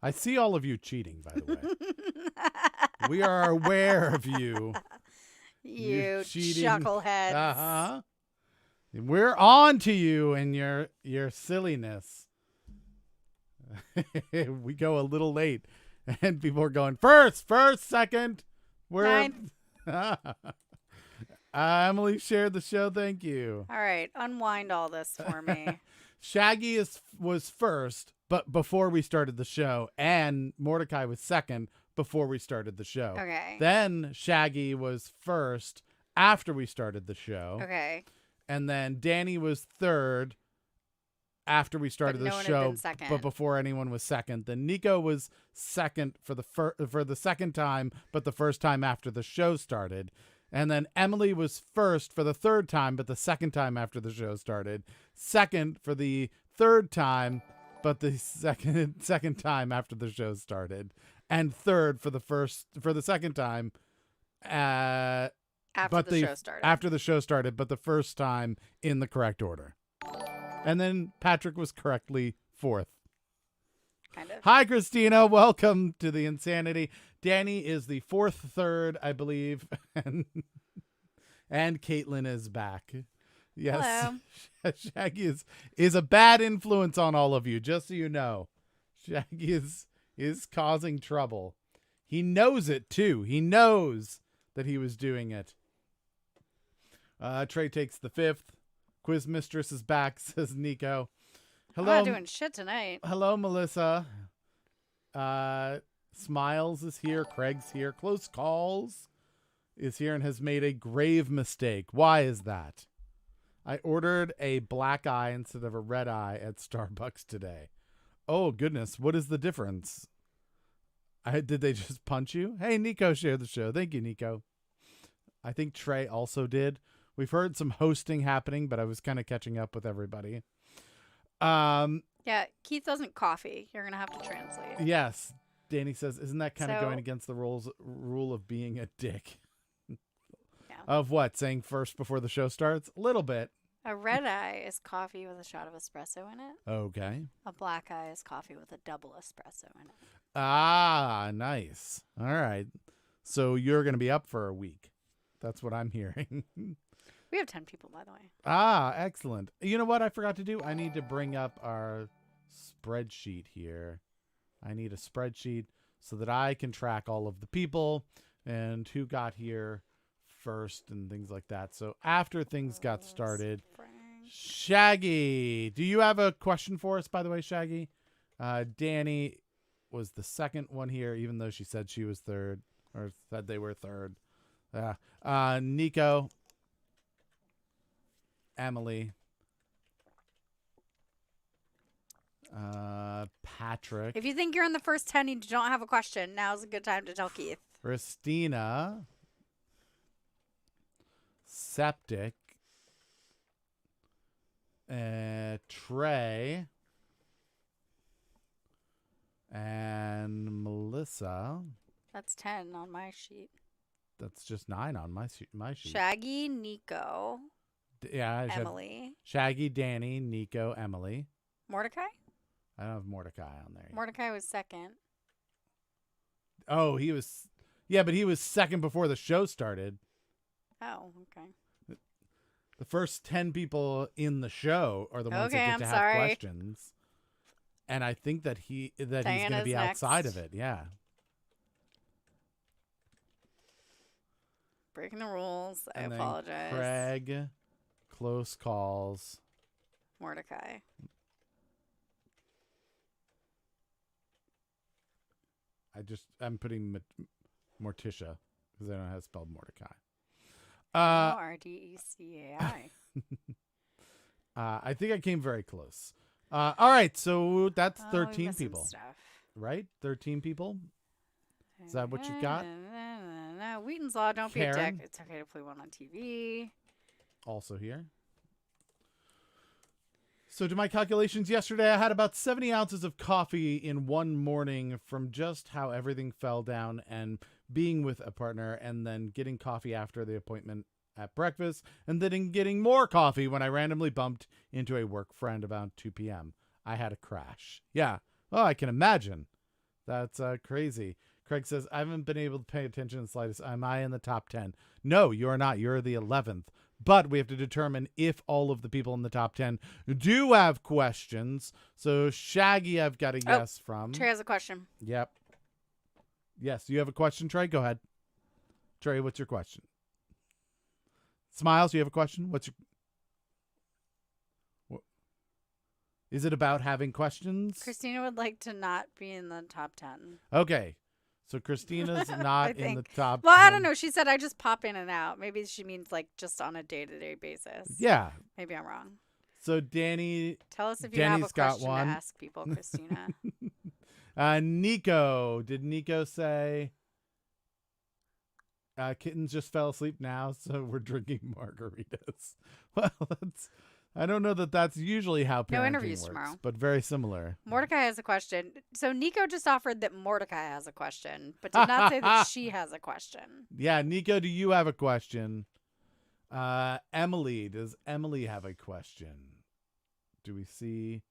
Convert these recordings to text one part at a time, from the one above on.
I see all of you cheating, by the way. We are aware of you. You cheating. chuckleheads. Uh-huh. We're on to you and your silliness. We go a little late and people are going first, second. We're Ninth. Emily shared the show. Thank you. All right, unwind all this for me. Shaggy was first, but before we started the show, and Mordecai was second before we started the show. Okay. Then Shaggy was first after we started the show. Okay. And then Danny was third after we started But the no one had show, been second. but before anyone was second. Then Nico was second for the second time, but the first time after the show started. And then Emily was first for the third time, but the second time after the show started. Second for the third time, but the second time after the show started. And third for the second time. After the show started. After the show started, but the first time in the correct order. And then Patrick was correctly fourth. Kind of. Hi, Christina. Welcome to the insanity. Danny is the fourth third, I believe. And Caitlin is back. Yes. Hello. Shaggy is a bad influence on all of you, just so you know. Shaggy is causing trouble. He knows it, too. He knows that he was doing it. Trey takes the fifth. Quiz Mistress is back, says Nico. Hello. I'm not doing shit tonight. Hello, Melissa. Smiles is here. Craig's here. Close Calls is here and has made a grave mistake. Why is that? I ordered a black eye instead of a red eye at Starbucks today. Oh, goodness. What is the difference? Did they just punch you? Hey, Nico shared the show. Thank you, Nico. I think Trey also did. We've heard some hosting happening, but I was kind of catching up with everybody. Yeah, Keith doesn't coffee. You're going to have to translate. Yes. Danny says, isn't that kind of going against the rule of being a dick? Yeah. Of what? Saying first before the show starts? A little bit. A red eye is coffee with a shot of espresso in it. Okay. A black eye is coffee with a double espresso in it. Ah, nice. All right. So you're going to be up for a week. That's what I'm hearing. We have 10 people, by the way. Ah, excellent. You know what I forgot to do? I need to bring up our spreadsheet here. I need a spreadsheet so that I can track all of the people and who got here first and things like that. So after things got started, Shaggy, do you have a question for us, by the way, Shaggy? Danny was the second one here, even though she said she was third or said they were third. Nico, Emily, Patrick. If you think you're in the first 10 and you don't have a question, now's a good time to tell Keith. Christina, Septic, Trey, and Melissa. That's 10 on my sheet. That's just 9 on my sheet. Shaggy, Nico, Emily. Shaggy, Danny, Nico, Emily. Mordecai? I don't have Mordecai on there. Mordecai was second. Oh, he was... Yeah, but he was second before the show started. Oh, okay. The first 10 people in the show are the ones that get to have questions. And I think that he's going to be outside of it. Yeah. Breaking the rules. I and apologize. Craig, Close Calls. Mordecai. I'm putting Morticia because I don't know how to spell Mordecai. Rdecai. I think I came very close. All right, so that's 13 people, right? 13 people. Is that what you got? No, Wheaton's Law. Don't Karen. be a dick. It's okay to play one on TV. Also here. So to my calculations yesterday, I had about 70 ounces of coffee in one morning from just how everything fell down and being with a partner and then getting coffee after the appointment at breakfast and then getting more coffee when I randomly bumped into a work friend about 2 p.m. I had a crash. Yeah. Oh, I can imagine. That's crazy. Craig says, I haven't been able to pay attention in the slightest. Am I in the top 10? No, you are not. You're the 11th. But we have to determine if all of the people in the top 10 do have questions. So Shaggy, I've got a yes from. Trey has a question. Yep. Yes, you have a question, Trey? Go ahead. Trey, what's your question? Smiles, you have a question? What's your... Is it about having questions? Christina would like to not be in the top 10. Okay. So Christina's not in the top 10. Well, I don't know. She said I just pop in and out. Maybe she means like just on a day-to-day basis. Yeah. Maybe I'm wrong. So Danny... Tell us if you Danny's have a question got one. to ask people, Christina. Nico. Did Nico say... kittens just fell asleep now, so we're drinking margaritas. Well, I don't know that that's usually how parenting No interviews works, tomorrow. but very similar. Mordecai has a question. So Nico just offered that Mordecai has a question, but did not say that she has a question. Yeah, Nico, do you have a question? Emily, does Emily have a question? Do we see?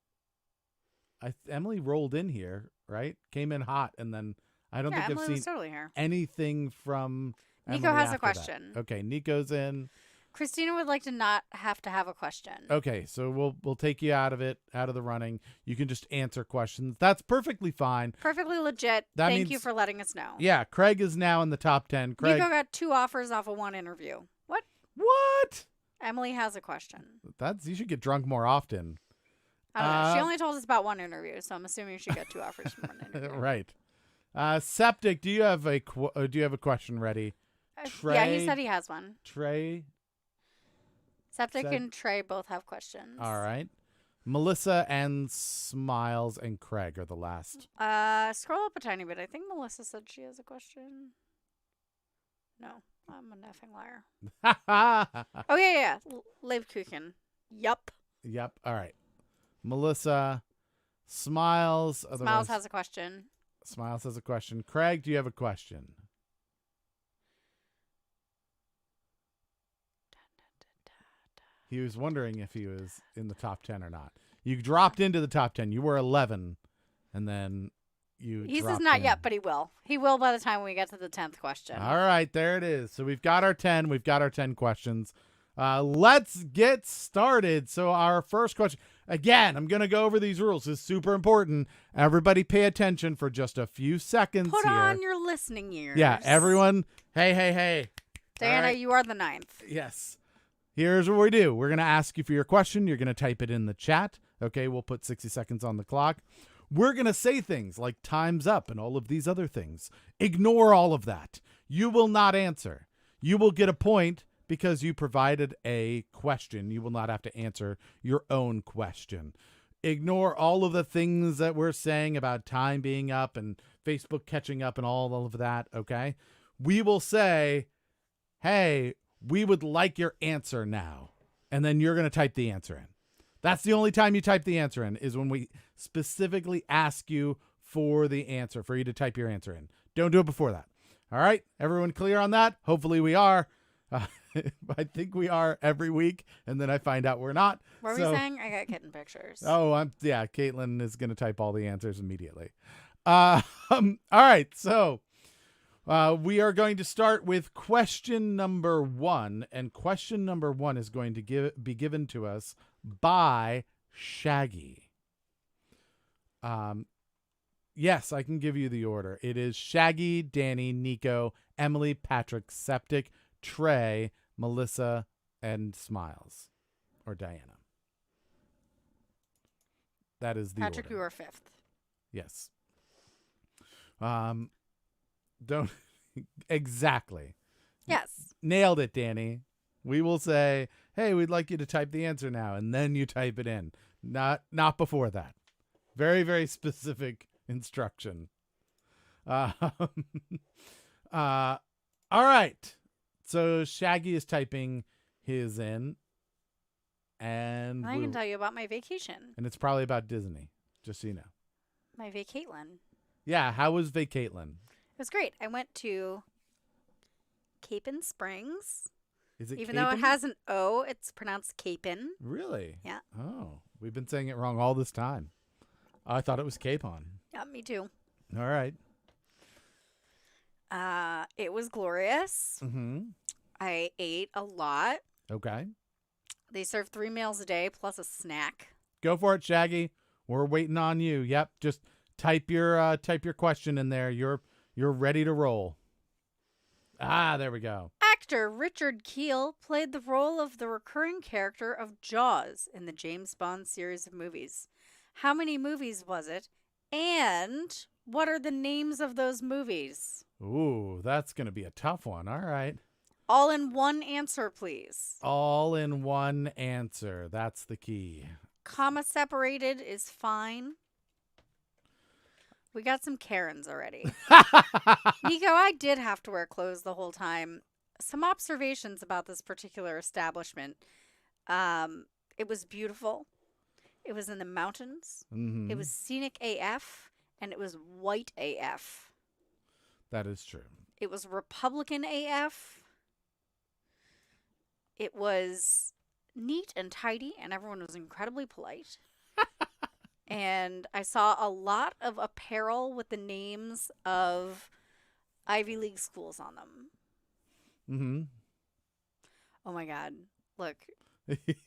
Emily rolled in here, right? Came in hot, and then I don't think Emily I've was seen totally here. anything from Nico Emily has a after question. that. Okay, Nico's in. Christina would like to not have to have a question. Okay, so we'll take you out of the running. You can just answer questions. That's perfectly fine. Perfectly legit. Thank you for letting us know. Yeah, Craig is now in the top 10. Craig, Nico got 2 offers off of 1 interview. What? Emily has a question. You should get drunk more often. I don't know. She only told us about 1 interview, so I'm assuming she got 2 offers from 1 interview. Right. Septic, do you have a question ready? Trey, yeah, he said he has one. Trey. Septic and Trey both have questions. All right. Melissa and Smiles and Craig are the last. Scroll up a tiny bit. I think Melissa said she has a question. No, I'm an effing liar. Oh, yeah. Leibkuchen. Yup. Yep. All right. Melissa, Smiles. Smiles has a question. Smiles has a question. Craig, do you have a question? He was wondering if he was in the top 10 or not. You dropped into the top 10. You were 11, and then he says not yet, but he will. He will by the time we get to the 10th question. All right, there it is. So we've got our 10. We've got our 10 questions. Let's get started. So our first question, again, I'm going to go over these rules. It's super important. Everybody pay attention for just a few seconds Put here. on your listening ears. Yeah, everyone. Hey. Diana, right. You are the 9th. Yes. Here's what we do. We're going to ask you for your question. You're going to type it in the chat. Okay, we'll put 60 seconds on the clock. We're going to say things like time's up and all of these other things. Ignore all of that. You will not answer. You will get a point because you provided a question. You will not have to answer your own question. Ignore all of the things that we're saying about time being up and Facebook catching up and all of that, okay? We will say, hey, we would like your answer now. And then you're going to type the answer in. That's the only time you type the answer in, is when we specifically ask you for the answer, for you to type your answer in. Don't do it before that. All right? Everyone clear on that? Hopefully we are. I think we are every week, and then I find out we're not. What were we saying? I got kitten pictures. Oh, Caitlin is going to type all the answers immediately. All right, so we are going to start with question number 1, and question number 1 is going to be given to us by Shaggy. Yes, I can give you the order. It is Shaggy, Danny, Nico, Emily, Patrick, Septic, Trey, Melissa, and Smiles, or Diana. That is the Patrick, order. you are 5th. Yes. Don't exactly. Yes. Nailed it, Danny. We will say, hey, we'd like you to type the answer now, and then you type it in. Not before that. Very, very specific instruction. All right. So Shaggy is typing his in. And I can tell you about my vacation. And it's probably about Disney, just so you know. My vacatelin. Yeah, how was Vacatelin? It was great. I went to Capon Springs. Is it Even Capon? though it has an O, it's pronounced Capon. Really? Yeah. Oh, we've been saying it wrong all this time. I thought it was Capon. Yeah, me too. All right. It was glorious. Mm-hmm. I ate a lot. Okay. They serve 3 meals a day plus a snack. Go for it, Shaggy. We're waiting on you. Yep. Just type your question in there. You're ready to roll. Ah, there we go. Actor Richard Kiel played the role of the recurring character of Jaws in the James Bond series of movies. How many movies was it? And what are the names of those movies? Ooh, that's going to be a tough one. All right. All in one answer, please. All in one answer. That's the key. Comma separated is fine. We got some Karens already. Nico, I did have to wear clothes the whole time. Some observations about this particular establishment. It was beautiful. It was in the mountains. Mm-hmm. It was scenic AF, and it was white AF. That is true. It was Republican AF. It was neat and tidy, and everyone was incredibly polite. And I saw a lot of apparel with the names of Ivy League schools on them. Mm-hmm. Oh my God. Look,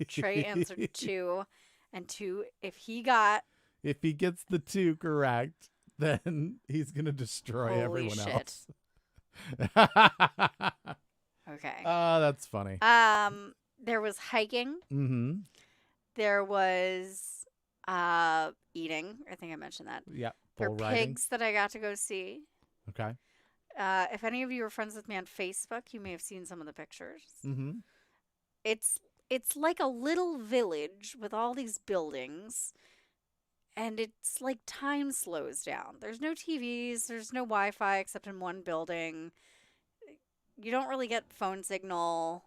Trey answered 2. And 2, if he gets the 2 correct, then he's going to destroy Holy everyone shit. else. Okay. Oh, that's funny. There was hiking. Mm-hmm. There was eating. I think I mentioned that. Yeah. There Bull were riding. pigs that I got to go see. Okay. If any of you are friends with me on Facebook, you may have seen some of the pictures. Mm-hmm. It's like a little village with all these buildings, and it's like time slows down. There's no TVs, there's no Wi-Fi except in one building. You don't really get phone signal.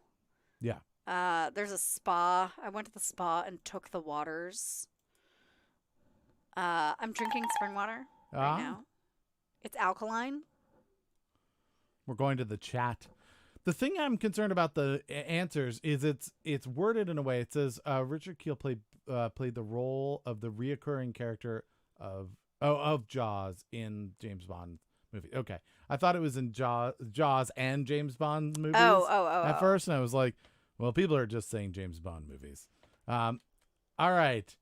Yeah. There's a spa. I went to the spa and took the waters. I'm drinking spring water right now. It's alkaline. We're going to the chat. The thing I'm concerned about the answers is it's worded in a way. It says Richard Kiel played the role of the reoccurring character of Jaws in James Bond movie. Okay, I thought it was in Jaws and James Bond movies. At first, and I was like, well, people are just saying James Bond movies. All right.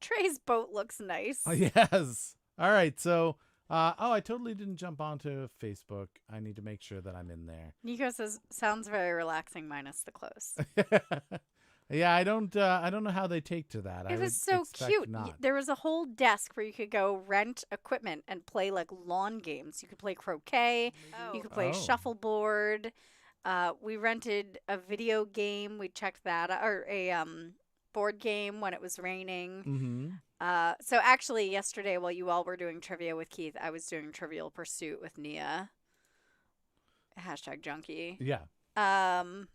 Trey's boat looks nice. Yes. All right. So. I totally didn't jump onto Facebook. I need to make sure that I'm in there. Nico says, sounds very relaxing minus the clothes. Yeah, I don't know how they take to that. It was so cute. There was a whole desk where you could go rent equipment and play like lawn games. You could play croquet. You could play shuffleboard. We rented a video game. We checked that out, or a board game when it was raining. Mm-hmm. So actually yesterday while you all were doing trivia with Keith, I was doing Trivial Pursuit with Nia. #junkie. Yeah. And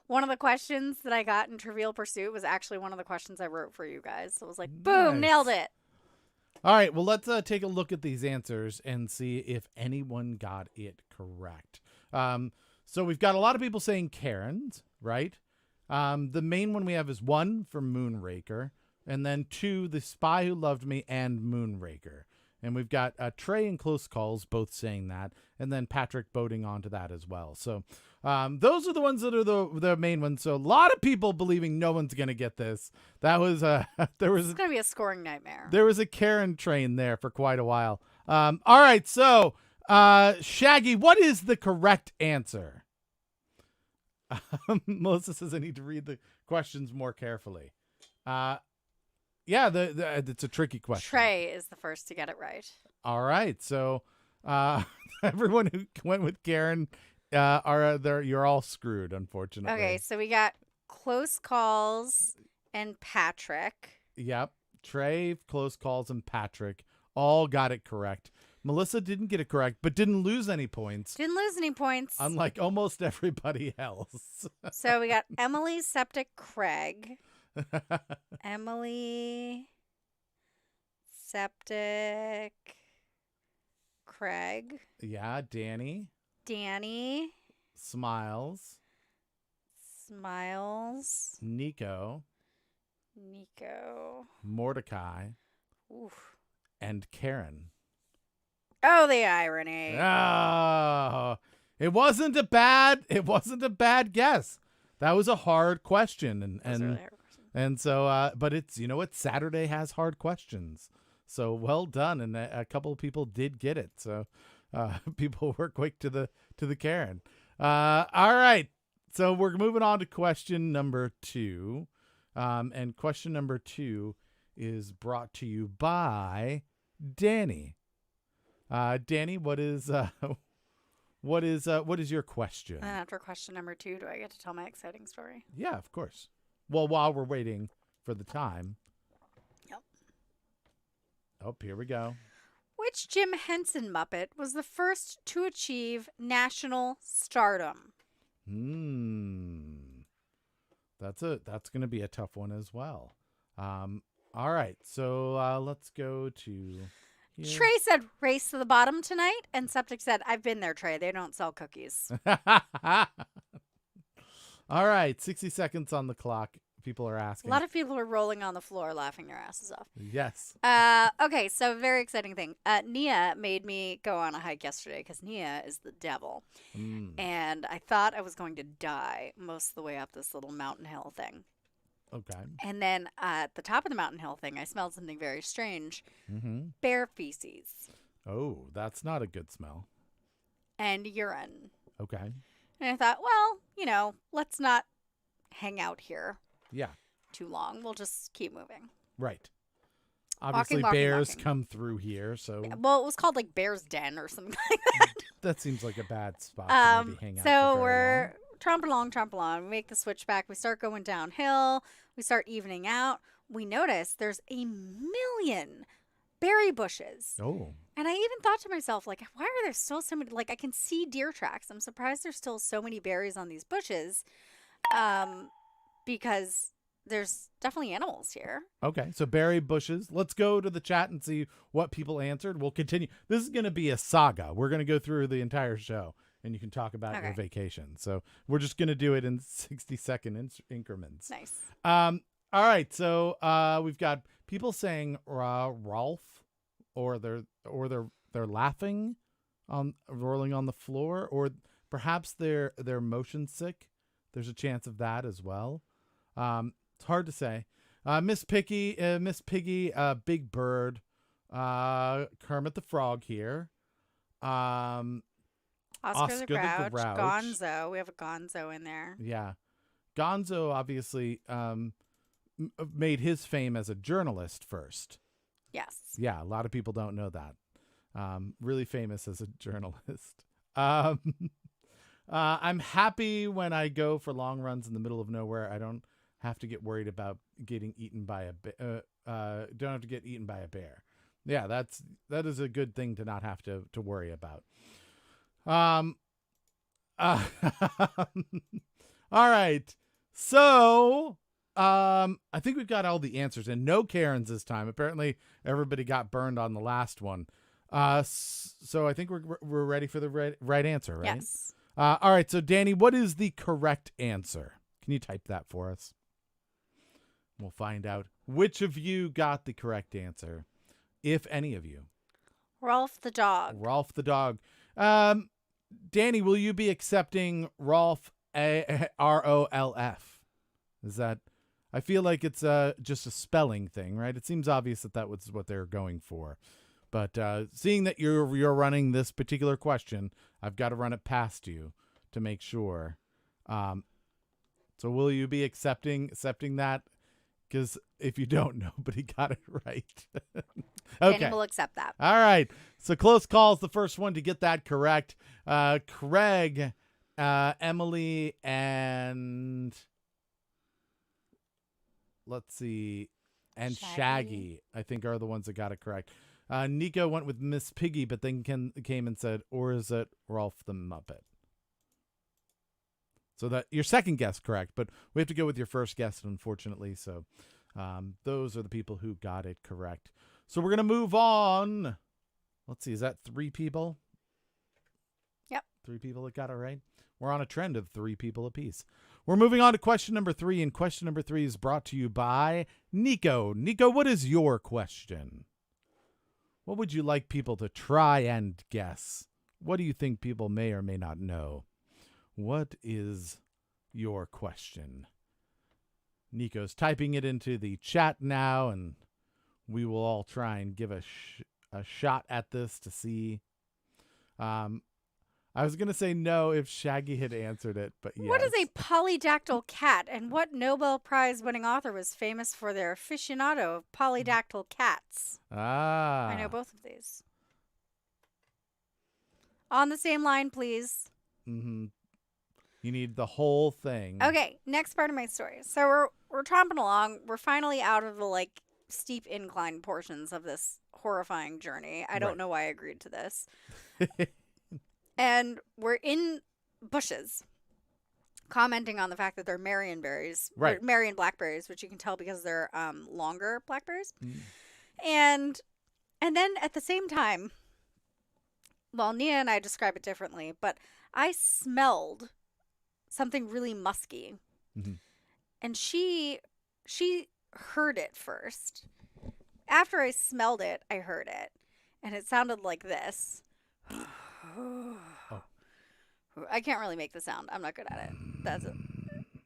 one of the questions that I got in Trivial Pursuit was actually one of the questions I wrote for you guys. So I was like, boom, nailed it. All right. Well, let's take a look at these answers and see if anyone got it correct. So we've got a lot of people saying Karens, right? The main one we have is 1 for Moonraker. And then 2, The Spy Who Loved Me and Moonraker. And we've got Trey and Close Calls both saying that. And then Patrick boating onto that as well. So those are the ones that are the main ones. So a lot of people believing no one's going to get this. That was it's going to be a scoring nightmare. There was a Karen train there for quite a while. All right. So Shaggy, what is the correct answer? Melissa says I need to read the questions more carefully. Yeah, it's a tricky question. Trey is the first to get it right. All right, so everyone who went with Karen, you're all screwed, unfortunately. Okay, so we got Close Calls and Patrick. Yep, Trey, Close Calls, and Patrick all got it correct. Melissa didn't get it correct, but didn't lose any points. Didn't lose any points. Unlike almost everybody else. So we got Emily, Septic, Craig. Emily, Septic, Craig. Yeah, Danny. Smiles. Nico. Mordecai. Oof. and Karen. Oh, the irony. Oh, it wasn't a bad guess. That was a hard question, and so but it's, you know what, Saturday has hard questions. So well done, and a couple of people did get it. So people were quick to the Karen. All right. So we're moving on to question number 2. And question number 2 is brought to you by Danny. Danny, what is your question? And after question number 2, do I get to tell my exciting story? Yeah, of course. Well, while we're waiting for the time. Yep. Oh, here we go. Which Jim Henson Muppet was the first to achieve national stardom? That's going to be a tough one as well. All right, so let's go to here. Trey said race to the bottom tonight, and Septic said, I've been there, Trey. They don't sell cookies. All right, 60 seconds on the clock. People are asking. A lot of people are rolling on the floor laughing their asses off. Yes. Okay, so very exciting thing. Nia made me go on a hike yesterday because Nia is the devil. And I thought I was going to die most of the way up this little mountain hill thing. Okay. And then at the top of the mountain hill thing, I smelled something very strange. Bear feces. Oh, that's not a good smell. And urine. Okay. And I thought, well, you know, let's not hang out here. Yeah. Too long. We'll just keep moving. Right. Obviously, bears come through here, so. Yeah, well, it was called like Bear's Den or something like that. That seems like a bad spot to maybe hang out. So we're tromp along. We make the switch back. We start going downhill. We start evening out. We notice there's a million berry bushes. Oh. And I even thought to myself, like, why are there still so many? Like, I can see deer tracks. I'm surprised there's still so many berries on these bushes. Because there's definitely animals here. Okay, so berry bushes. Let's go to the chat and see what people answered. We'll continue. This is going to be a saga. We're going to go through the entire show, and you can talk about your vacation. So we're just going to do it in 60-second increments. Nice. All right, so we've got people saying Rolf, or they're laughing, rolling on the floor, or perhaps they're motion sick. There's a chance of that as well. It's hard to say. Miss Piggy, Big Bird, Kermit the Frog here. Oscar the Grouch, Gonzo. We have a Gonzo in there. Yeah. Gonzo obviously made his fame as a journalist first. Yes. Yeah, a lot of people don't know that. Really famous as a journalist. I'm happy when I go for long runs in the middle of nowhere. I don't have to get worried about getting eaten by don't have to get eaten by a bear. Yeah, that is a good thing to not have to worry about. All right. So, I think we've got all the answers, and no Karens this time. Apparently everybody got burned on the last one. So I think we're ready for the right answer, right? Yes. All right, so Danny, what is the correct answer? Can you type that for us? We'll find out which of you got the correct answer, if any of you. Rolf the dog. Rolf the dog. Danny, will you be accepting Rolf, R-O-L-F? Is that? I feel like it's just a spelling thing, right? It seems obvious that was what they're going for. But seeing that you're running this particular question, I've got to run it past you to make sure. So will you be accepting that? Because if you don't, nobody got it right. Okay. Danny will accept that. All right. So close call is the first one to get that correct. Craig, Emily, and let's see, and Shaggy, I think, are the ones that got it correct. Nico went with Miss Piggy, but then came and said, or is it Rolf the Muppet? So that your second guess correct, but we have to go with your first guess, unfortunately. So those are the people who got it correct. So we're going to move on. Let's see. Is that 3 people? Yep. 3 people that got it right. We're on a trend of 3 people apiece. We're moving on to question number 3, and question number 3 is brought to you by Nico. Nico, what is your question? What would you like people to try and guess? What do you think people may or may not know? What is your question? Nico's typing it into the chat now, and we will all try and give a shot at this to see. I was going to say no if Shaggy had answered it, but yes. What is a polydactyl cat, and what Nobel Prize winning author was famous for their aficionado of polydactyl cats? I know both of these. On the same line, please. Mm-hmm. You need the whole thing. Okay, next part of my story. So we're tromping along. We're finally out of the steep incline portions of this horrifying journey. I don't know why I agreed to this. And we're in bushes, commenting on the fact that they're Marionberries, right? Marion blackberries, which you can tell because they're longer blackberries. And then at the same time, well, Nia and I describe it differently, but I smelled something really musky. Mm-hmm. And she heard it first. After I smelled it, I heard it. And it sounded like this. Oh. I can't really make the sound. I'm not good at it. That's it.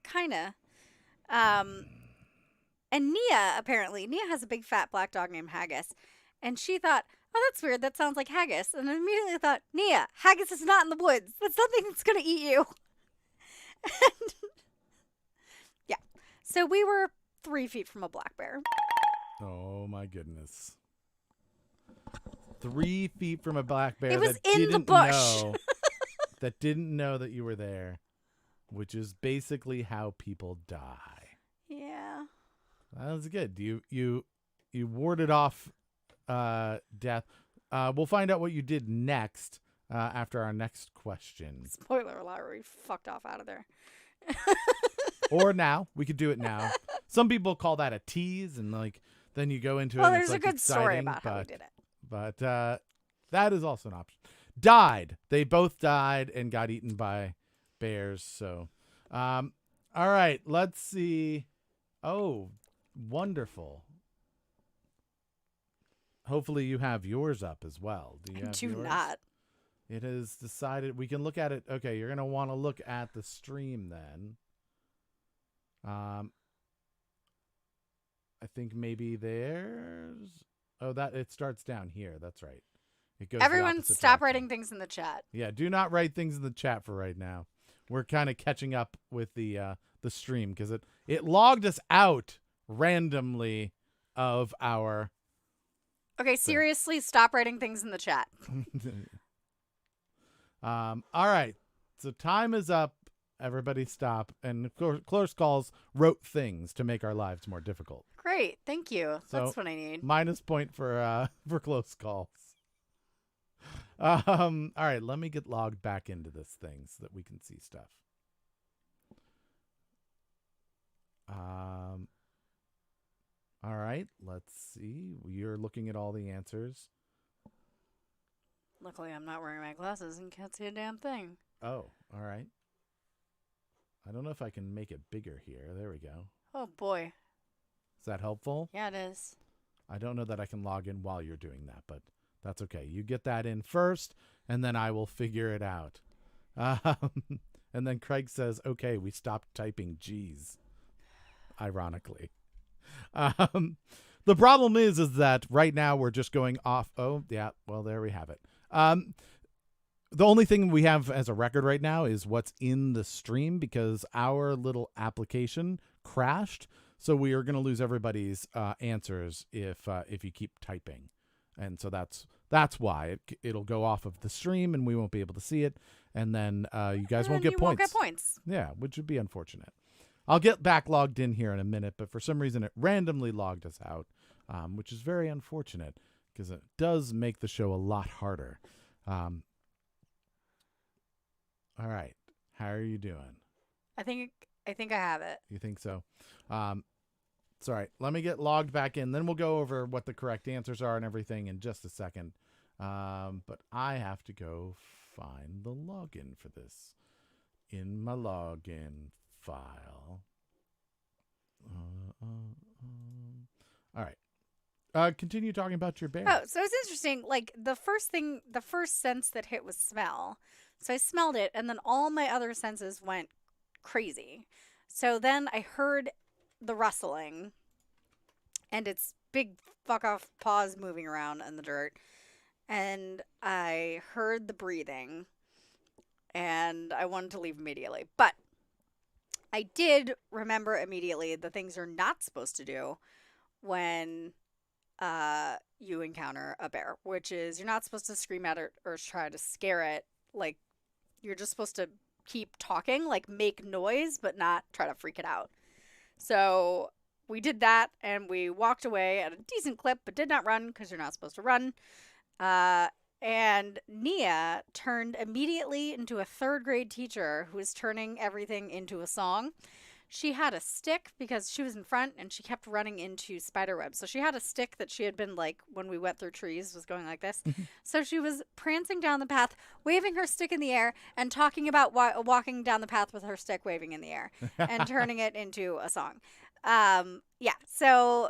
Kinda. And Nia has a big fat black dog named Haggis. And she thought, oh, that's weird. That sounds like haggis. And I immediately thought, Nia, haggis is not in the woods. That's something that's going to eat you. And yeah. So we were 3 feet from a black bear. Oh, my goodness. 3 feet from a black bear. It was in the bush. That didn't know that you were there, which is basically how people die. Yeah. That was good. You warded off death. We'll find out what you did next after our next question. Spoiler alert, we fucked off out of there. Or now. We could do it now. Some people call that a tease, and then you go into it. Well, and there's it's a good exciting, story about how we did it. But that is also an option. Died. They both died and got eaten by bears. So, all right. Let's see. Oh, wonderful. Hopefully you have yours up as well. Do you have do yours? Not. It is decided. We can look at it. Okay, you're going to want to look at the stream then. I think maybe there's... Oh, it starts down here. That's right. It goes. Everyone stop writing things in the chat. Yeah, do not write things in the chat for right now. We're kind of catching up with the stream because it logged us out randomly of our... Okay, seriously, stop writing things in the chat. All right. So time is up. Everybody stop. And Close Calls wrote things to make our lives more difficult. Great. Thank you. So, that's what I need. Minus point for Close Calls. All right. Let me get logged back into this thing so that we can see stuff. All right. Let's see. You're looking at all the answers. Luckily, I'm not wearing my glasses and can't see a damn thing. Oh, all right. I don't know if I can make it bigger here. There we go. Oh, boy. Is that helpful? Yeah, it is. I don't know that I can log in while you're doing that, but that's okay. You get that in first, and then I will figure it out. And then Craig says, okay, we stopped typing G's. Ironically. The problem is that right now we're just going off. Oh, yeah. Well, there we have it. The only thing we have as a record right now is what's in the stream because our little application crashed. So we are going to lose everybody's answers if you keep typing. And so that's why it'll go off of the stream and we won't be able to see it. And then you guys won't get points. Won't get points. Yeah, which would be unfortunate. I'll get back logged in here in a minute, but for some reason it randomly logged us out, which is very unfortunate because it does make the show a lot harder. All right. How are you doing? I think I have it. You think so? It's all right. Let me get logged back in. Then we'll go over what the correct answers are and everything in just a second. But I have to go find the login for this in my login file. All right. Continue talking about your bear. Oh, so it's interesting. Like the first sense that hit was smell. So I smelled it, and then all my other senses went crazy. So then I heard the rustling, and its big fuck off paws moving around in the dirt, and I heard the breathing, and I wanted to leave immediately. But I did remember immediately the things you're not supposed to do when you encounter a bear, which is you're not supposed to scream at it or try to scare it. Like, you're just supposed to keep talking, like make noise, but not try to freak it out. So we did that, and we walked away at a decent clip, but did not run because you're not supposed to run. And Nia turned immediately into a third-grade teacher who was turning everything into a song. She had a stick because she was in front, and she kept running into spider webs. So she had a stick that she had been, like, when we went through trees, was going like this. So she was prancing down the path, waving her stick in the air, and talking about walking down the path with her stick waving in the air, and turning it into a song. Yeah, so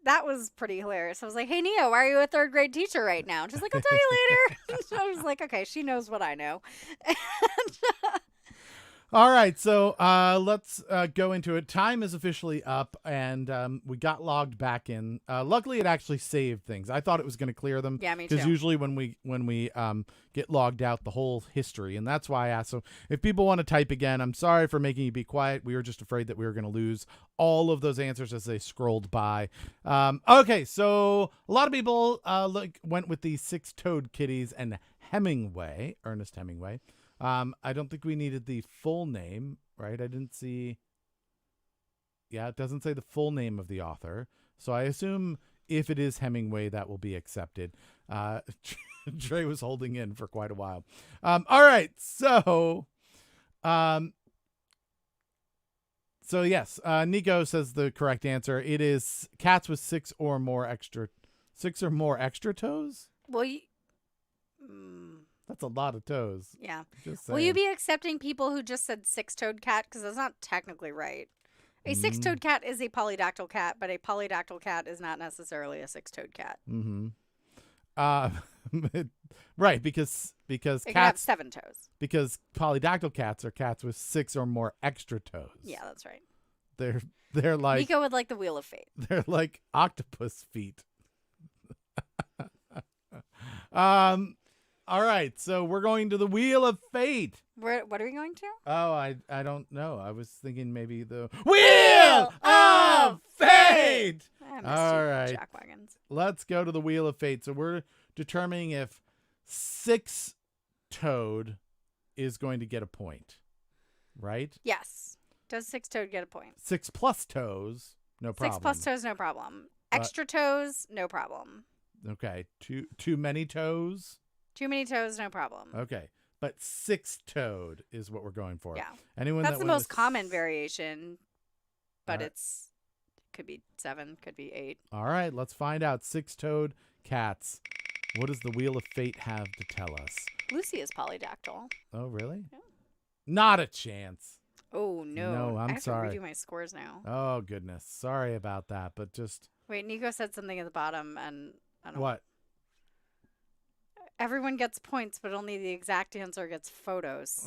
that was pretty hilarious. I was like, hey, Nia, why are you a third-grade teacher right now? And she's like, I'll tell you later. So I was like, okay, she knows what I know. And, all right, so let's go into it. Time is officially up, and we got logged back in. Luckily, it actually saved things. I thought it was going to clear them. Yeah, me too. Because usually when we get logged out, the whole history, and that's why I asked. So if people want to type again, I'm sorry for making you be quiet. We were just afraid that we were going to lose all of those answers as they scrolled by. Okay, so a lot of people went with the six-toed kitties and Hemingway, Ernest Hemingway. I don't think we needed the full name, right? I didn't see. Yeah, it doesn't say the full name of the author. So I assume if it is Hemingway, that will be accepted. Trey was holding in for quite a while. All right. So yes, Nico says the correct answer. It is cats with six or more extra toes. well, That's a lot of toes. yeah. Just Will you saying. be accepting people who just said six-toed cat? Because that's not technically right. A six-toed cat is a polydactyl cat, but a polydactyl cat is not necessarily a six-toed cat. Mm-hmm. Right, because It can have cats 7 toes. because polydactyl cats are cats with 6 or more extra toes. Yeah, that's right. They're like Nico would like the Wheel of Fate. they're like octopus feet. All right, so we're going to the Wheel of Fate. What are we going to? Oh, I don't know. I was thinking maybe the Wheel of Fate. I missed All you, right. Jackwagons. Let's go to the Wheel of Fate. So we're determining if six-toed is going to get a point, right? Yes. Does six-toed get a point? 6 plus toes, no problem. 6 plus toes, no problem. Extra toes, no problem. Okay, too many toes. Too many toes, no problem. Okay, but six-toed is what we're going for. Yeah. Anyone That's that the went most with common variation, but Alright. it's could be 7, could be 8. All right, let's find out. Six-toed cats. What does the Wheel of Fate have to tell us? Lucy is polydactyl. Oh, really? Yeah. Not a chance. Oh no. No, I'm I have sorry. to redo my scores now. Oh, goodness. Sorry about that, but just Wait, Nico said something at the bottom, and I don't. what? Everyone gets points, but only the exact answer gets photos.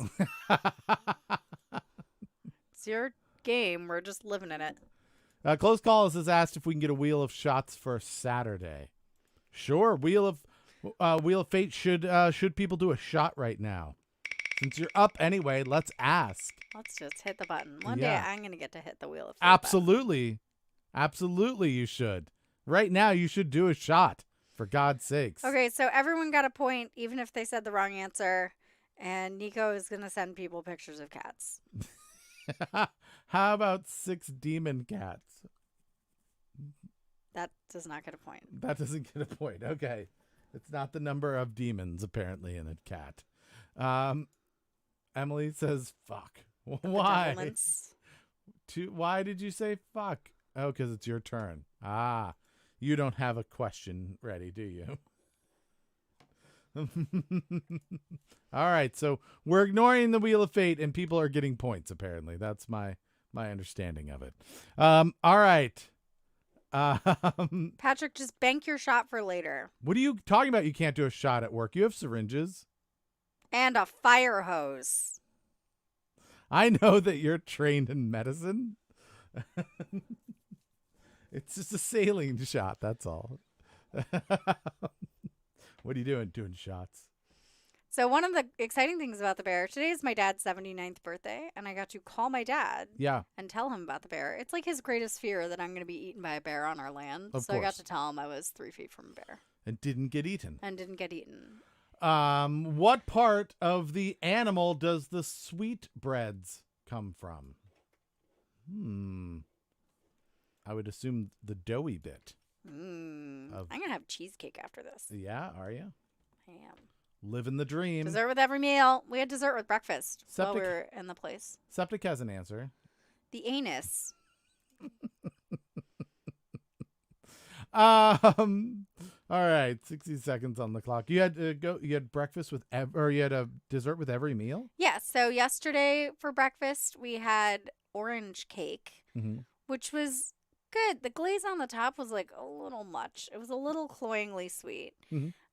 It's your game. We're just living in it. Close Calls has asked if we can get a Wheel of Shots for Saturday. Sure. Wheel of Fate. Should people do a shot right now? Since you're up anyway, let's ask. Let's just hit the button. One Yeah. day I'm going to get to hit the Wheel of Fate Absolutely. Absolutely you should. Right now you should do a shot, for God's sakes. button. Okay, so everyone got a point, even if they said the wrong answer. And Nico is going to send people pictures of cats. How about 6 demon cats? That does not get a point. That doesn't get a point. Okay. It's not the number of demons, apparently, in a cat. Emily says, fuck. Why? Benevolence. Why did you say fuck? Oh, because it's your turn. Ah, you don't have a question ready, do you? All right, so we're ignoring the Wheel of Fate, and people are getting points, apparently. That's my understanding of it. All right. Patrick, just bank your shot for later. What are you talking about? You can't do a shot at work. You have syringes. And a fire hose. I know that you're trained in medicine. It's just a saline shot. That's all. What are you doing? Doing shots. So one of the exciting things about the bear, today is my dad's 79th birthday, and I got to call my dad and tell him about the bear. It's like his greatest fear that I'm going to be eaten by a bear on our land. Of so course. I got to tell him I was 3 feet from a bear. And didn't get eaten. What part of the animal does the sweetbreads come from? I would assume the doughy bit. I'm going to have cheesecake after this. Yeah, are you? I am. Living the dream. Dessert with every meal. We had dessert with breakfast while we Septic- were in the place. Septic has an answer. The anus. All right, 60 seconds on the clock. You had you had breakfast with or you had a dessert with every meal? Yeah, so yesterday for breakfast we had orange cake, which was good. The glaze on the top was like a little much. It was a little cloyingly sweet.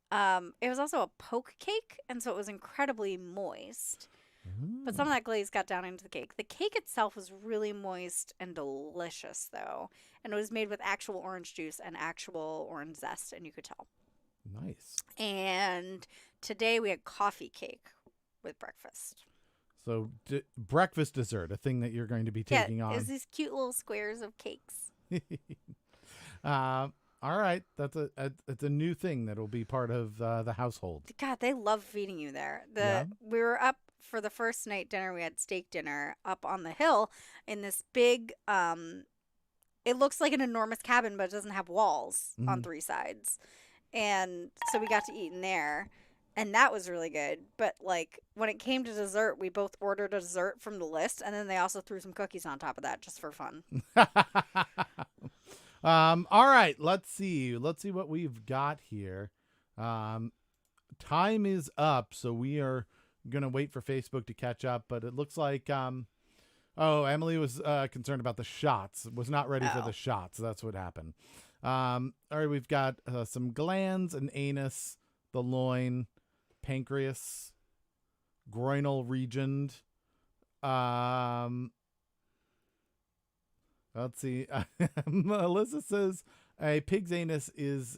It was also a poke cake, and so it was incredibly moist. But some of that glaze got down into the cake. The cake itself was really moist and delicious, though. And it was made with actual orange juice and actual orange zest, and you could tell. Nice. And today we had coffee cake with breakfast. So breakfast dessert, a thing that you're going to be taking on. Yeah, it's these cute little squares of cakes. All right, that's it's a new thing that will be part of the household. God, they love feeding you there. We were up for the first night dinner. We had steak dinner up on the hill in this big. It looks like an enormous cabin, but it doesn't have walls on 3 sides, and so we got to eat in there, and that was really good. But like when it came to dessert, we both ordered a dessert from the list, and then they also threw some cookies on top of that just for fun. All right, let's see what we've got here. Time is up, so we are gonna wait for Facebook to catch up, but it looks like Emily was concerned about the shots, was not ready for the shots. That's what happened. All right, we've got some glands, an anus, the loin, pancreas, groinal region. Let's see. Melissa says a pig's anus is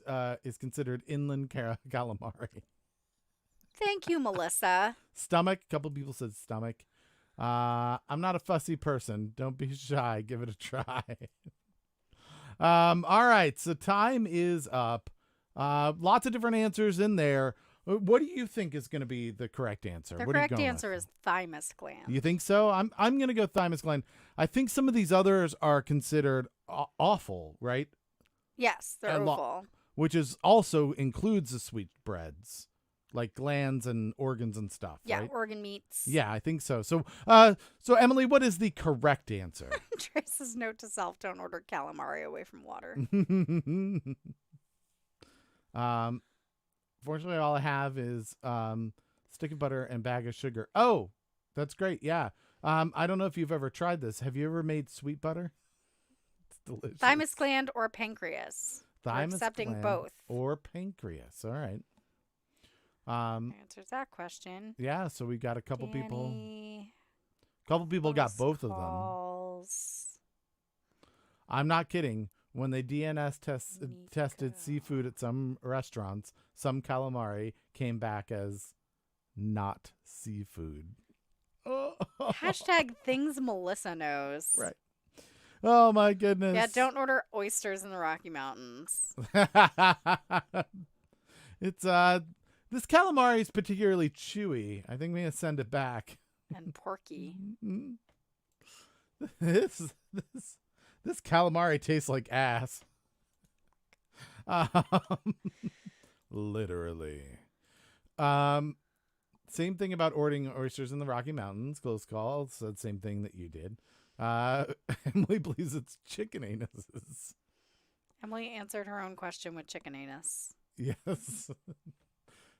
considered inland calamari. Thank you, Melissa. Stomach. A couple people said stomach. I'm not a fussy person. Don't be shy. Give it a try. All right. So time is up. Lots of different answers in there. What do you think is going to be the correct answer? The what correct are you going answer with? is thymus gland. You think so? I'm going to go thymus gland. I think some of these others are considered awful, right? Yes, they're awful. Which is also includes the sweetbreads, like glands and organs and stuff. Yeah, right? organ meats. Yeah, I think so. So Emily, what is the correct answer? Trace's note to self: don't order calamari away from water. Fortunately, all I have is stick of butter and bag of sugar. Oh, that's great. Yeah. I don't know if you've ever tried this. Have you ever made sweet butter? It's delicious. Thymus gland or pancreas? Thymus accepting gland both. or pancreas. All right. Answers that question. Yeah, so we got a couple people. Danny, Couple people got both of them. calls. I'm not kidding. When they DNS tested seafood at some restaurants, some calamari came back as not seafood. Hashtag things Melissa knows. Right. Oh my goodness. Yeah, don't order oysters in the Rocky Mountains. It's this calamari is particularly chewy. I think we need to send it back. And porky. This calamari tastes like ass. Literally. Same thing about ordering oysters in the Rocky Mountains. Close call. Said same thing that you did. Emily believes it's chicken anuses. Emily answered her own question with chicken anus. Yes.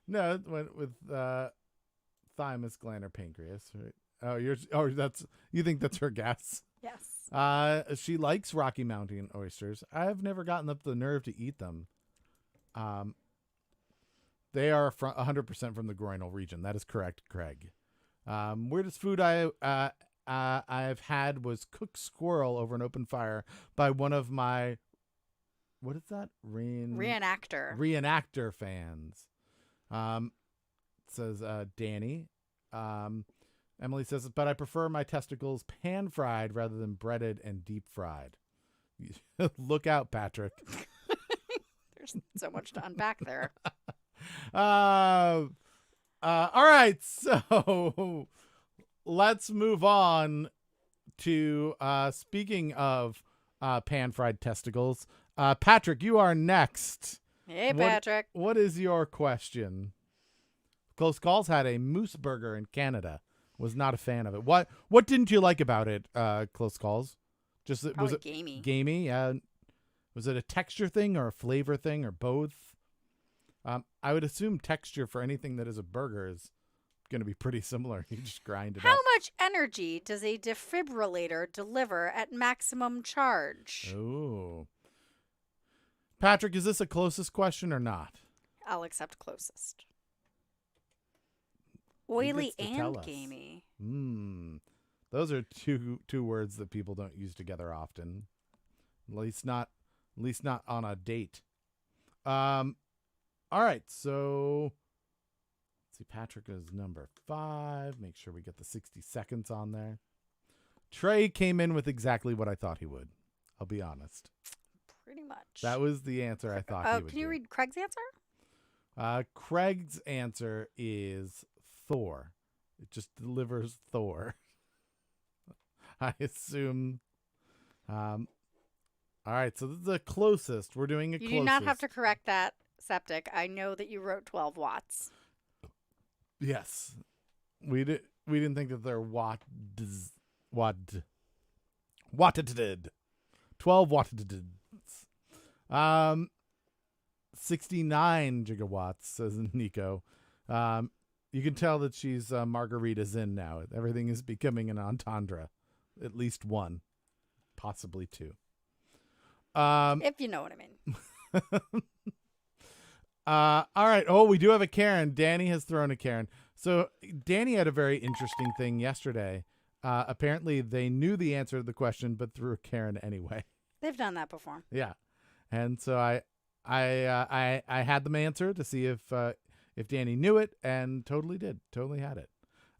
No, it went with thymus gland or pancreas, right? You think that's her guess? Yes. She likes Rocky Mountain oysters. I've never gotten up the nerve to eat them. They are 100% from the Groinal region. That is correct, Craig. Weirdest food I've had was cooked squirrel over an open fire by one of my, what is that? Reenactor fans. Says Danny. Emily says, but I prefer my testicles pan-fried rather than breaded and deep-fried. Look out, Patrick. There's so much to unpack there. All right, so let's move on to speaking of pan-fried testicles. Patrick, you are next. Hey, Patrick. What is your question? Close Calls had a moose burger in Canada. Was not a fan of it. What didn't you like about it, Close Calls? Was it gamey? Gamey, yeah. Was it a texture thing or a flavor thing or both? I would assume texture for anything that is a burger is going to be pretty similar. You just grind it up. How much energy does a defibrillator deliver at maximum charge? Oh. Patrick, is this a closest question or not? I'll accept closest. Oily and gamey. Those are two words that people don't use together often. At least not on a date. All right, so let's see. Patrick is number 5. Make sure we get the 60 seconds on there. Trey came in with exactly what I thought he would. I'll be honest. Pretty much. That was the answer I thought he would. Can you read Craig's answer? Craig's answer is Thor. It just delivers Thor. I assume. All right, so this is the closest. We're doing a closest. You do not have to correct that, Septic. I know that you wrote 12 watts. Yes. We didn't think that they're watted. 12 watted. 69 gigawatts, says Nico. You can tell that she's Margarita's in now. Everything is becoming an entendre. At least one. Possibly two. If you know what I mean. All right. Oh, we do have a Karen. Danny has thrown a Karen. So Danny had a very interesting thing yesterday. Apparently they knew the answer to the question, but threw a Karen anyway. They've done that before. Yeah. And so I had them answer to see if Danny knew it, and totally did. Totally had it.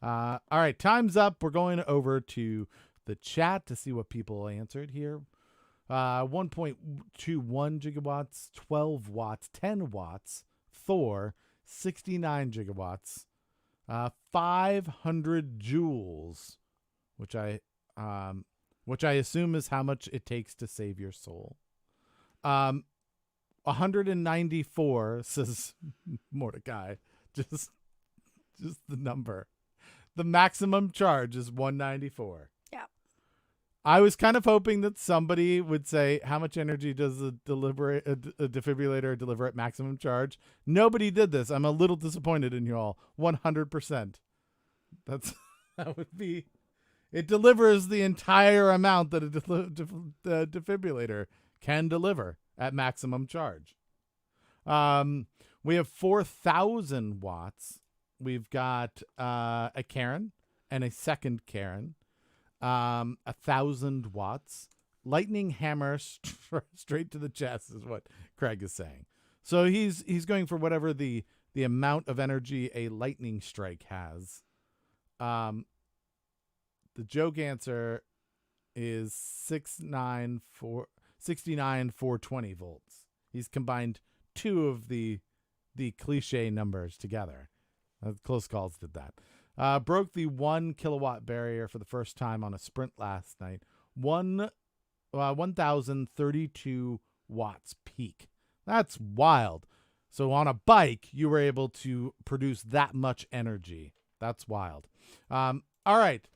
All right, time's up. We're going over to the chat to see what people answered here. 1.21 gigawatts, 12 watts, 10 watts, Thor, 69 gigawatts, 500 joules, which I assume is how much it takes to save your soul. 194, says Mordecai. Just the number. The maximum charge is 194. Yeah. I was kind of hoping that somebody would say, how much energy does a defibrillator deliver at maximum charge? Nobody did this. I'm a little disappointed in you all. 100%. That would be... It delivers the entire amount that a defibrillator can deliver at maximum charge. We have 4,000 watts. We've got a Karen and a second Karen. 1,000 watts. Lightning hammer straight to the chest is what Craig is saying. So he's going for whatever the amount of energy a lightning strike has. The joke answer is 69,420 volts. He's combined two of the cliche numbers together. Close Calls did that. Broke the 1 kilowatt barrier for the first time on a sprint last night. 1,032 watts peak. That's wild. So on a bike, you were able to produce that much energy. That's wild. All right.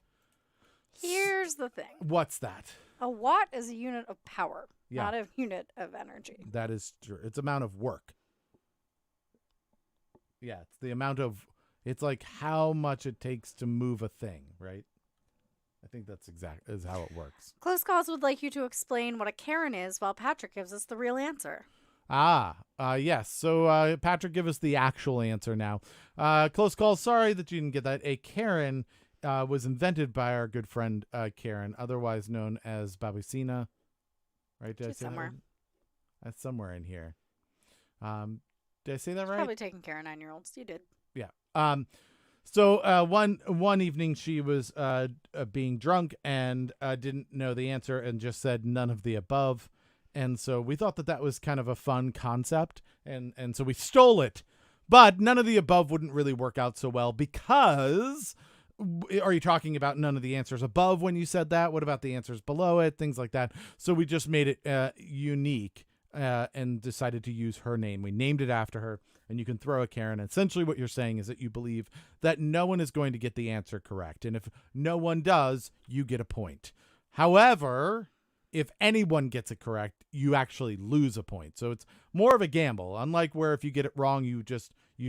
Here's the thing. What's that? A watt is a unit of power, Yeah. not a unit of energy. That is true. It's amount of work. Yeah, it's the amount of... It's like how much it takes to move a thing, right? I think that's is how it works. Close Calls would like you to explain what a Karen is while Patrick gives us the real answer. Yes. So Patrick, give us the actual answer now. Close Calls, sorry that you didn't get that. A Karen was invented by our good friend Karen, otherwise known as Babusina. Right? Did I say somewhere. That's somewhere in here. Did I say that She's right? Probably taking care of 9-year-olds. You did. Yeah. So one evening she was being drunk and didn't know the answer and just said none of the above. And so we thought that was kind of a fun concept. And so we stole it. But none of the above wouldn't really work out so well because... Are you talking about none of the answers above when you said that? What about the answers below it? Things like that. So we just made it unique and decided to use her name. We named it after her, and you can throw a Karen. Essentially what you're saying is that you believe that no one is going to get the answer correct. And if no one does, you get a point. However, if anyone gets it correct, you actually lose a point. So it's more of a gamble. Unlike where if you get it wrong, you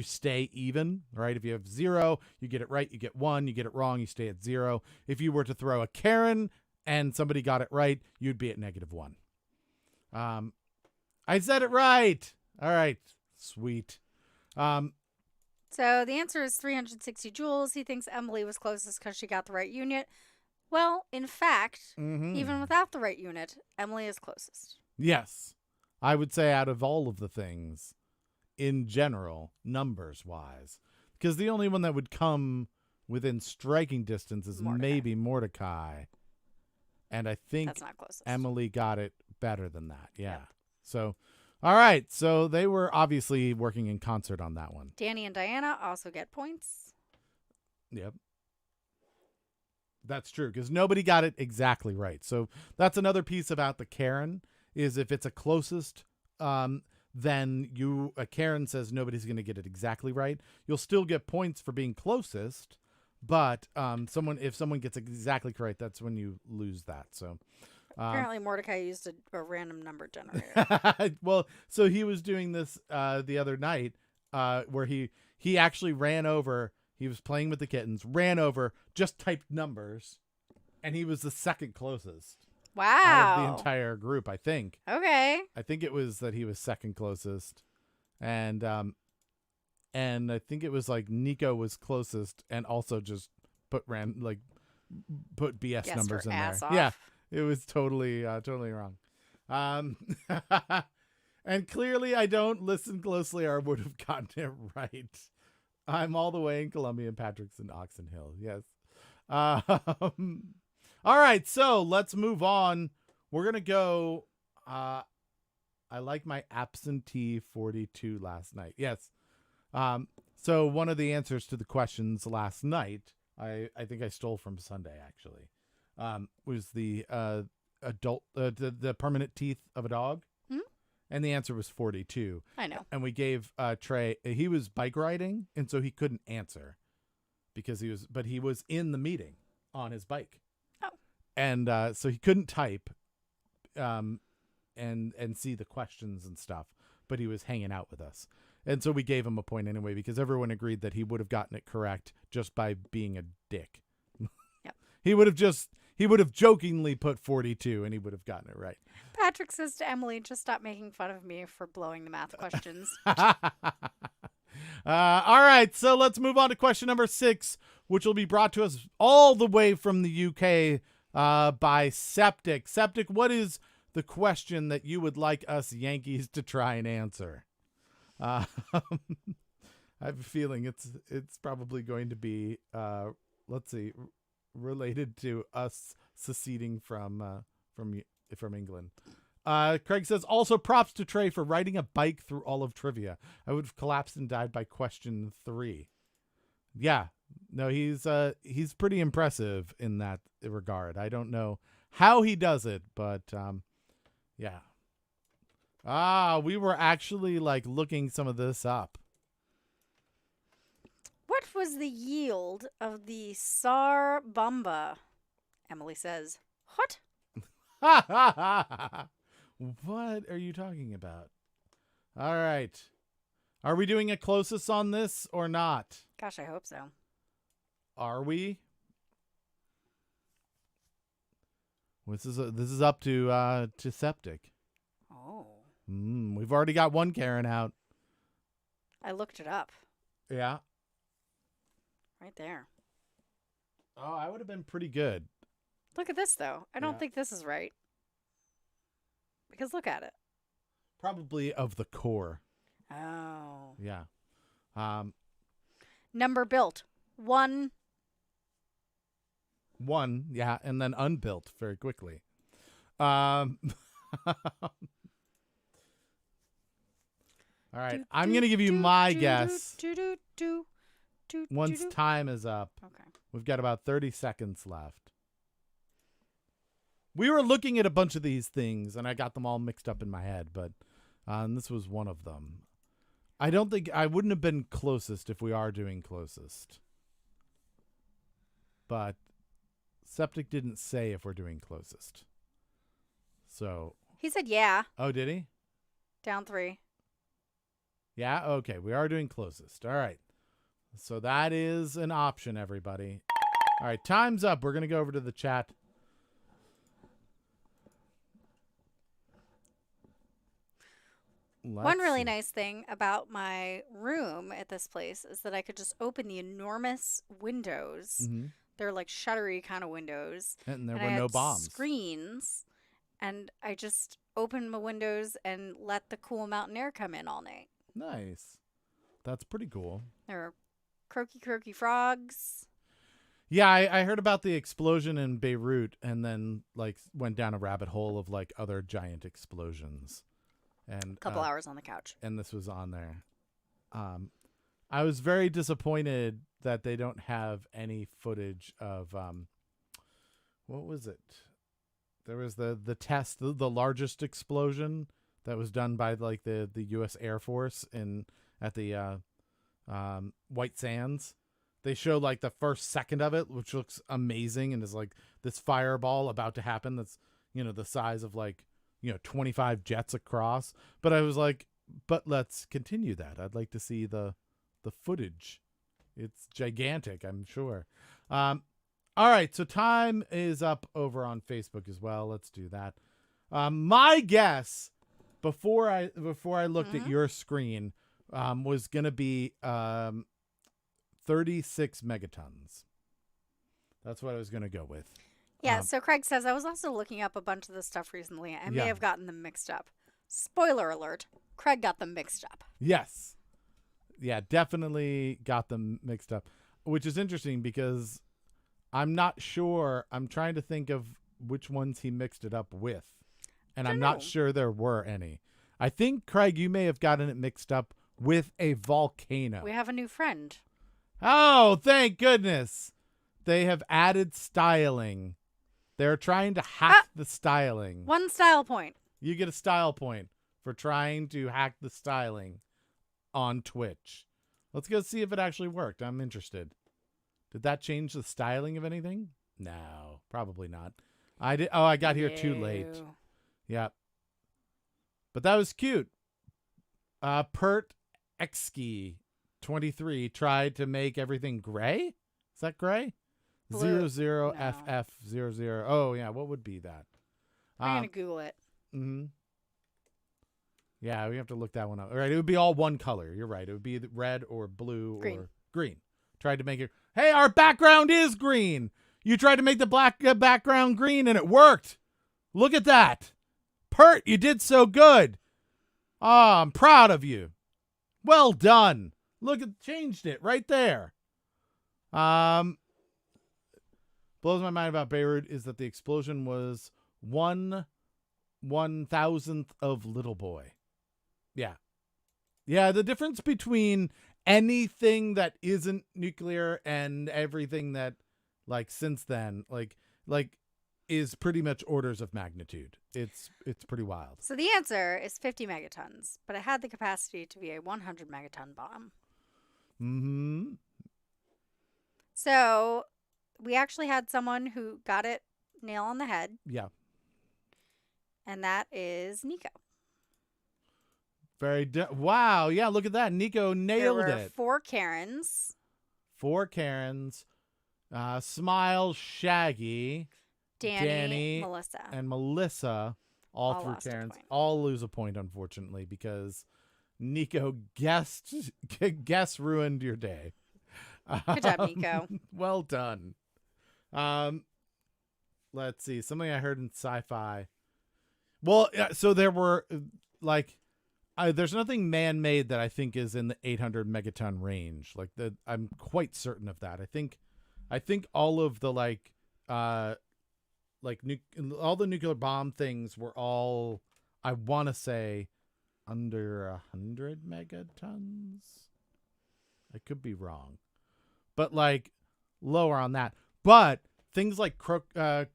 stay even, right? If you have 0, you get it right, you get 1, you get it wrong, you stay at 0. If you were to throw a Karen and somebody got it right, you'd be at -1. I said it right. All right. Sweet. So the answer is 360 joules. He thinks Emily was closest because she got the right unit. Well, in fact, even without the right unit, Emily is closest. Yes. I would say out of all of the things, in general, numbers-wise, because the only one that would come within striking distance is maybe Mordecai. And I think that's not closest. Emily got it better than that. Yeah. Yep. So, all right. So they were obviously working in concert on that one. Danny and Diana also get points. Yep. That's true, because nobody got it exactly right. So that's another piece about the Karen, is if it's a closest, then Karen says nobody's going to get it exactly right. You'll still get points for being closest, but if someone gets exactly correct, that's when you lose that. So apparently Mordecai used a random number generator. Well, so he was doing this the other night where he actually ran over. He was playing with the kittens, ran over, just typed numbers, and he was the second closest. Wow. Out of the entire group, I think. Okay. I think it was that he was second closest. And I think it was like Nico was closest and also just put BS numbers in there. Off. Yeah. It was totally wrong. And clearly I don't listen closely or I would have gotten it right. I'm all the way in Columbia and Patrick's in Oxon Hill. Yes. All right. So let's move on. We're going to go. I like my absentee 42 last night. Yes. So one of the answers to the questions last night, I think I stole from Sunday actually, was the the permanent teeth of a dog. And the answer was 42. I know. And we gave Trey, he was bike riding, and so he couldn't answer because he was in the meeting on his bike. Oh. And so he couldn't type and see the questions and stuff, but he was hanging out with us. And so we gave him a point anyway because everyone agreed that he would have gotten it correct just by being a dick. Yep. He would have jokingly put 42 and he would have gotten it right. Patrick says to Emily, just stop making fun of me for blowing the math questions. All right, so let's move on to question number 6, which will be brought to us all the way from the UK by Septic. Septic, what is the question that you would like us Yankees to try and answer? I have a feeling it's probably going to be, let's see, related to us seceding from England. Craig says, also props to Trey for riding a bike through all of trivia. I would have collapsed and died by question 3. Yeah, no, he's pretty impressive in that regard. I don't know how he does it, but yeah. We were actually looking some of this up. What was the yield of the Tsar Bomba? Emily says, what? What are you talking about? All right. Are we doing a closest on this or not? Gosh, I hope so. Are we? This is up to septic. Oh. We've already got one Karen out. I looked it up. Yeah. Right there. Oh, I would have been pretty good. Look at this, though. I don't think this is right. Because look at it. Probably of the core. Oh. Yeah. Number built. 1. 1, yeah, and then unbuilt very quickly. All right, I'm going to give you my guess. Once time is up. Okay. We've got about 30 seconds left. We were looking at a bunch of these things, and I got them all mixed up in my head, but this was one of them. I don't think I wouldn't have been closest if we are doing closest. But Septic didn't say if we're doing closest. So. He said yeah. Oh, did he? Down 3. Yeah? Okay, we are doing closest. All right. So that is an option, everybody. All right, time's up. We're going to go over to the chat. One really nice thing about my room at this place is that I could just open the enormous windows. Mm-hmm. They're like shuttery kind of windows. And there were no bombs. Screens. And I just opened my windows and let the cool mountain air come in all night. Nice. That's pretty cool. There were croaky frogs. Yeah, I heard about the explosion in Beirut and then like went down a rabbit hole of like other giant explosions. And a couple hours on the couch. And this was on there. I was very disappointed that they don't have any footage of what was it? There was the test, the largest explosion that was done by like the U.S. Air Force at the White Sands. They showed like the first second of it, which looks amazing, and is like this fireball about to happen. That's the size of like 25 jets across. But I was like, but let's continue that. I'd like to see the footage. It's gigantic, I'm sure. All right, so time is up over on Facebook as well. Let's do that. My guess before I looked at your screen was going to be 36 megatons. That's what I was going to go with. Yeah, so Craig says, I was also looking up a bunch of this stuff recently. I may have gotten them mixed up. Spoiler alert, Craig got them mixed up. Yes. Yeah, definitely got them mixed up, which is interesting because I'm not sure. I'm trying to think of which ones he mixed it up with, and I'm not sure there were any. I think, Craig, you may have gotten it mixed up with a volcano. We have a new friend. Oh, thank goodness. They have added styling. They're trying to hack the styling. 1 style point. You get a style point for trying to hack the styling on Twitch. Let's go see if it actually worked. I'm interested. Did that change the styling of anything? No, probably not. I did. Oh, I got here too late. Yeah. But that was cute. Pert Exki 23 tried to make everything gray. Is that gray? Blue. 00FF00. Oh, yeah. What would be that? I'm going to Google it. Mm-hmm. Yeah, we have to look that one up. All right, it would be all one color. You're right. It would be red or blue or green. Tried to make it. Hey, our background is green. You tried to make the black background green and it worked. Look at that. Pert, you did so good. Ah, I'm proud of you. Well done. Look at changed it right there. Blows my mind about Beirut is that the explosion was 1/1000th of Little Boy. Yeah. Yeah, the difference between anything that isn't nuclear and everything that like since then like is pretty much orders of magnitude. It's pretty wild. So the answer is 50 megatons, but it had the capacity to be a 100 megaton bomb. Mm-hmm. So we actually had someone who got it nail on the head. Yeah. And that is Nico. Wow. Yeah, look at that. Nico nailed it. There were 4 Karens. 4 Karens. Smile Shaggy. Danny, Melissa. and Melissa all through lost a Karen's point. all lose a point, unfortunately, because Nico guess ruined your day. Good job, Nico. Well done. Let's see. Something I heard in sci-fi. Well, so there were like there's nothing man-made that I think is in the 800 megaton range. I'm quite certain of that. I think all of the all the nuclear bomb things were all, I want to say, under 100 megatons. I could be wrong, but lower on that. But things like Krakatoa,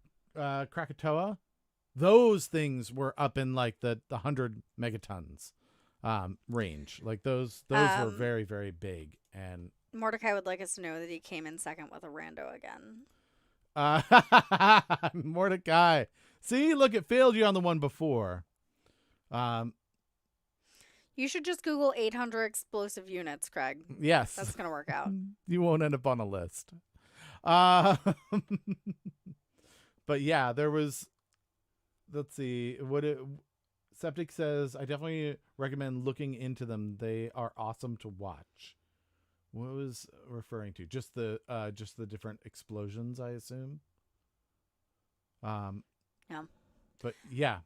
those things were up in the 100 megatons range. Those were very, very big. And Mordecai would like us to know that he came in second with a rando again. Mordecai, see, look, it failed you on the one before. You should just Google 800 explosive units, Craig. Yes, that's gonna work out. You won't end up on a list. But yeah, there was. Let's see Septic says, I definitely recommend looking into them. They are awesome to watch. What was referring to? Just the different explosions, I assume. Yeah. But yeah.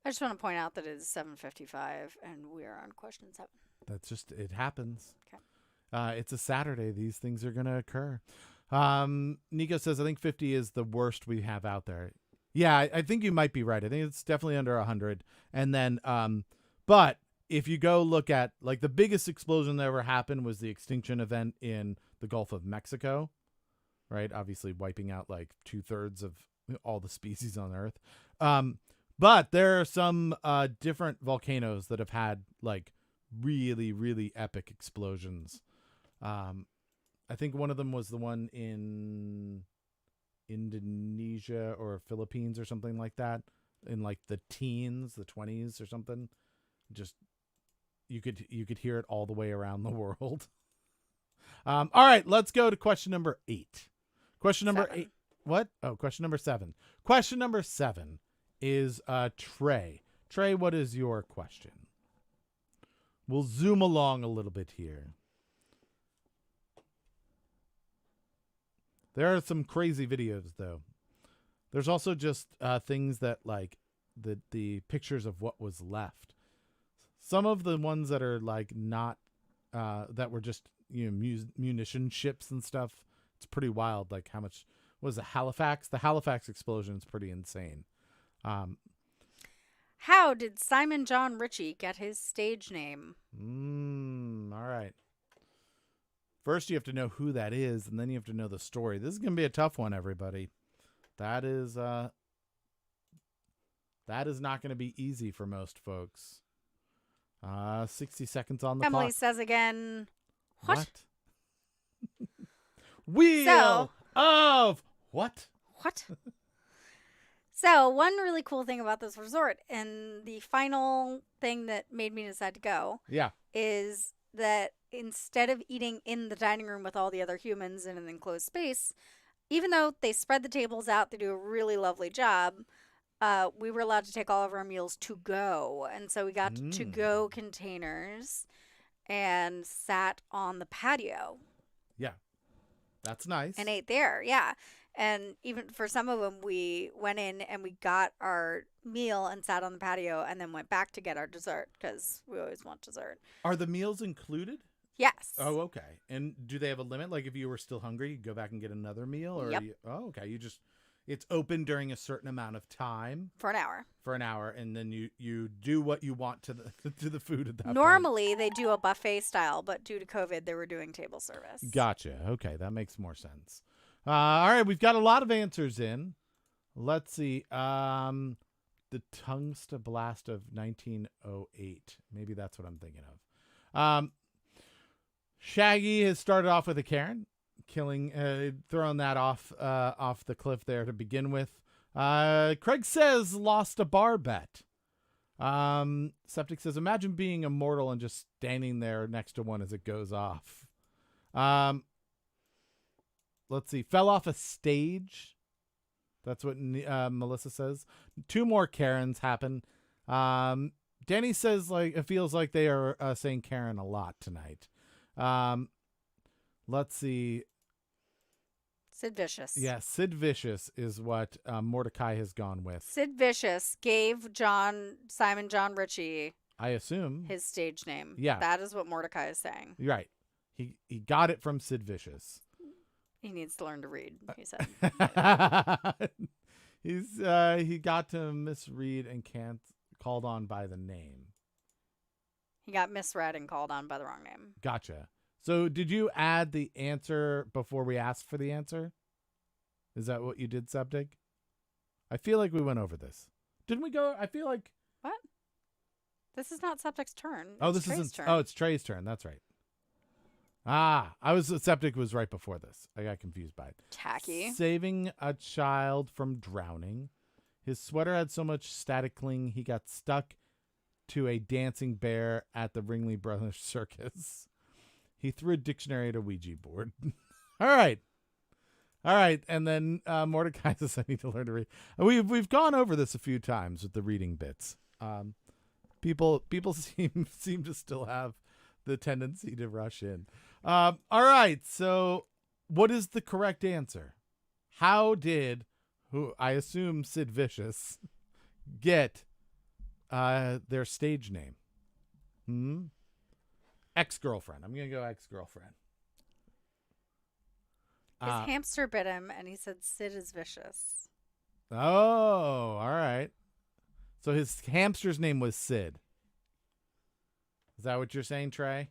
I just want to point out that it is 7:55 and we are on question 7. That's just, it happens. Okay. It's a Saturday. These things are going to occur. Nico says, I think 50 is the worst we have out there. Yeah, I think you might be right. I think it's definitely under 100. And then, but if you go look at the biggest explosion that ever happened was the extinction event in the Gulf of Mexico, right? Obviously wiping out 2/3 of all the species on Earth. But there are some different volcanoes that have had really, really epic explosions. I think one of them was the one in Indonesia or Philippines or something like that, in the teens, the 20s or something. Just you could hear it all the way around the world. All right, let's go to question number 8. Question number 8. What? Oh, question number 7. Question number 7 is Trey. Trey, what is your question? We'll zoom along a little bit here. There are some crazy videos, though. There's also just things that the pictures of what was left. Some of the ones that are not that were just munition ships and stuff. It's pretty wild. How much was the Halifax? The Halifax explosion is pretty insane. How did Simon John Ritchie get his stage name? All right. First, you have to know who that is, and then you have to know the story. This is going to be a tough one, everybody. That is not going to be easy for most folks. 60 seconds on the clock. Emily says again, what? Wheel of what? What? So, one really cool thing about this resort, and the final thing that made me decide to go, is that instead of eating in the dining room with all the other humans in an enclosed space, even though they spread the tables out, they do a really lovely job, we were allowed to take all of our meals to go. And so we got to-go containers and sat on the patio. Yeah. That's nice. And ate there, yeah. And even for some of them, we went in and we got our meal and sat on the patio and then went back to get our dessert because we always want dessert. Are the meals included? Yes. Oh, okay. And do they have a limit? If you were still hungry, you go back and get another meal? Or yep. Okay. It's open during a certain amount of time. For an hour. And then you do what you want to the food at that point. Normally, they do a buffet style, but due to COVID, they were doing table service. Gotcha. Okay, that makes more sense. All right, we've got a lot of answers in. Let's see. The Tungsten Blast of 1908. Maybe that's what I'm thinking of. Shaggy has started off with a Karen, throwing that off the cliff there to begin with. Craig says lost a bar bet. Septic says imagine being immortal and just standing there next to one as it goes off. Let's see. Fell off a stage. That's what Melissa says. 2 more Karens happen. Danny says like it feels like they are saying Karen a lot tonight. Let's see. Sid Vicious. Yeah, Sid Vicious is what Mordecai has gone with. Sid Vicious gave Simon John Ritchie, I assume, his stage name. Yeah. That is what Mordecai is saying. Right. He got it from Sid Vicious. He needs to learn to read, he said. He got to misread and can't called on by the name. He got misread and called on by the wrong name. Gotcha. So did you add the answer before we asked for the answer? Is that what you did, Septic? I feel like we went over this. Didn't we go? I feel like... What? This is not Septic's turn. Oh, it's this Trey's isn't... turn. Oh, it's Trey's turn. That's right. Septic was right before this. I got confused by it. Tacky. Saving a child from drowning. His sweater had so much static cling he got stuck to a dancing bear at the Ringling Brothers Circus. He threw a dictionary at a Ouija board. All right. And then Mordecai says, I need to learn to read. We've gone over this a few times with the reading bits. People seem to still have the tendency to rush in. All right. So what is the correct answer? How did, who I assume Sid Vicious, get their stage name? Ex-girlfriend. I'm going to go ex-girlfriend. His hamster bit him, and he said Sid is vicious. Oh, all right. So his hamster's name was Sid. Is that what you're saying, Trey?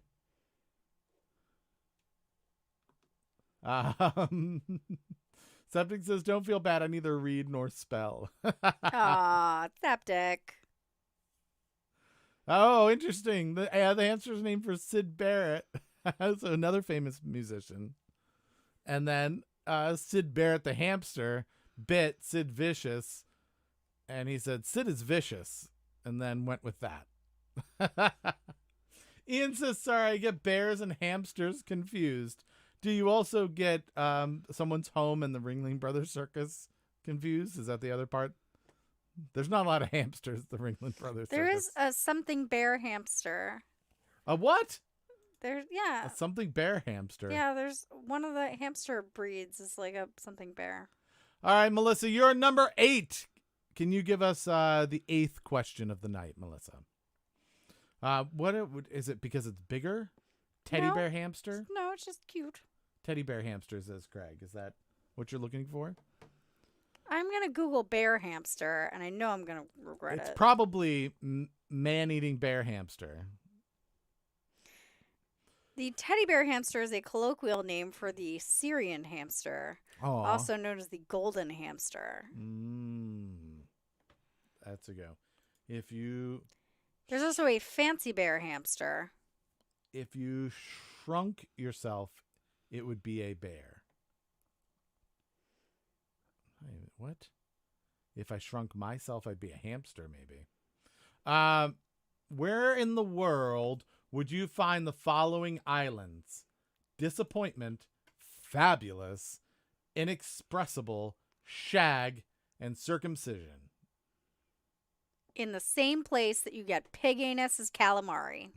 Septic says, don't feel bad. I neither read nor spell. Aw, Septic. Oh, interesting. The hamster's name for Sid Barrett. So another famous musician. And then Sid Barrett, the hamster, bit Sid Vicious. And he said, Sid is vicious. And then went with that. Ian says, sorry, I get bears and hamsters confused. Do you also get someone's home and the Ringling Brothers Circus confused? Is that the other part? There's not a lot of hamsters at the Ringling Brothers Circus. There is a something bear hamster. A what? Yeah. A something bear hamster. Yeah, there's one of the hamster breeds is like a something bear. All right, Melissa, you're number 8. Can you give us the 8th question of the night, Melissa? What is it? Because it's bigger? Teddy bear hamster? No, it's just cute. Teddy bear hamster, says Craig. Is that what you're looking for? I'm going to Google bear hamster, and I know I'm going to regret it. It's probably man-eating bear hamster. The teddy bear hamster is a colloquial name for the Syrian hamster, also known as the golden hamster. That's a go. There's also a fancy bear hamster. If you shrunk yourself, it would be a bear. What? If I shrunk myself, I'd be a hamster, maybe. Where in the world would you find the following islands? Disappointment, Fabulous, Inexpressible, Shag, and Circumcision. In the same place that you get pig anus as calamari.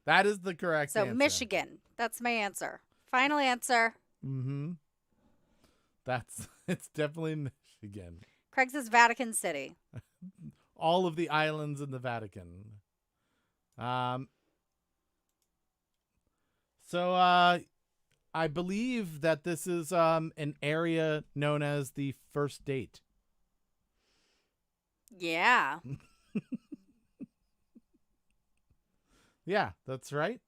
That is the correct answer. So Michigan. That's my answer. Final answer. Mm-hmm. It's definitely Michigan. Craig says Vatican City. All of the islands in the Vatican. So I believe that this is an area known as the First Date. Yeah. Yeah, that's right.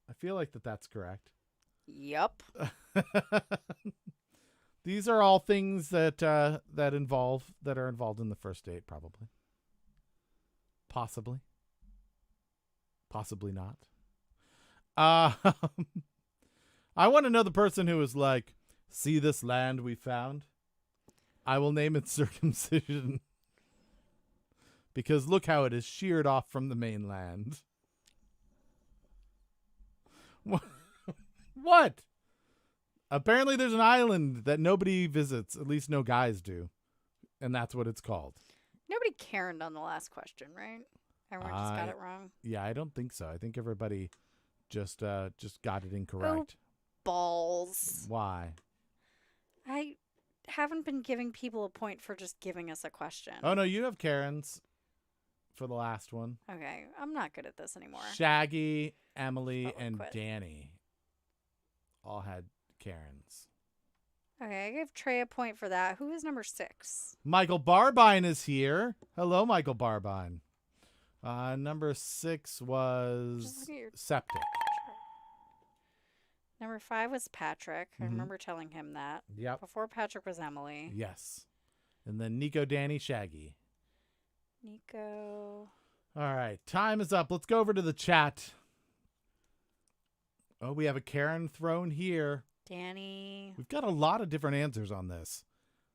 I feel like that's correct. Yup. These are all things that are involved in the first date, probably. Possibly not. I want to know the person who was like, see this land we found? I will name it Circumcision. Because look how it is sheared off from the mainland. What? Apparently there's an island that nobody visits, at least no guys do. And that's what it's called. Nobody Karen'd on the last question, right? Everyone just got it wrong. Yeah, I don't think so. I think everybody just got it incorrect. Oh, balls. Why? I haven't been giving people a point for just giving us a question. Oh, no, you have Karen's for the last one. Okay, I'm not good at this anymore. Shaggy, Emily, and quit. Danny all had Karen's. Okay, I give Trey a point for that. Who is number 6? Michael Barbine is here. Hello, Michael Barbine. Number 6 was Septic. Number 5 was Patrick. I remember telling him that. Yep. Before Patrick was Emily. Yes. And then Nico, Danny, Shaggy. Nico. All right. Time is up. Let's go over to the chat. Oh, we have a Karen thrown here. Danny. We've got a lot of different answers on this.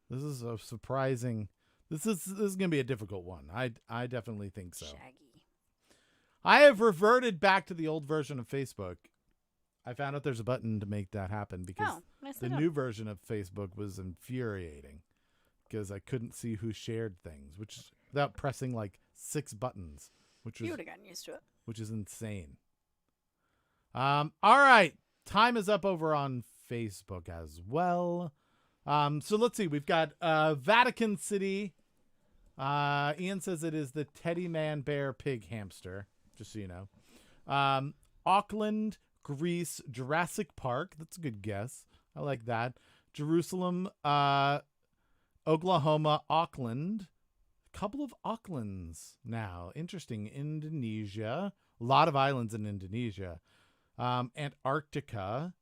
This is a surprising. This is going to be a difficult one. I definitely think so. Shaggy. I have reverted back to the old version of Facebook. I found out there's a button to make that happen because the new version of Facebook was infuriating because I couldn't see who shared things, which without pressing like 6 buttons, you would have gotten used to it, which is insane. All right, time is up over on Facebook as well. So let's see. We've got Vatican City. Ian says it is the Teddy Man Bear Pig Hamster. Just so you know. Auckland, Greece, Jurassic Park. That's a good guess. I like that. Jerusalem, Oklahoma, Auckland. A couple of Aucklands now. Interesting. Indonesia. A lot of islands in Indonesia. Antarctica.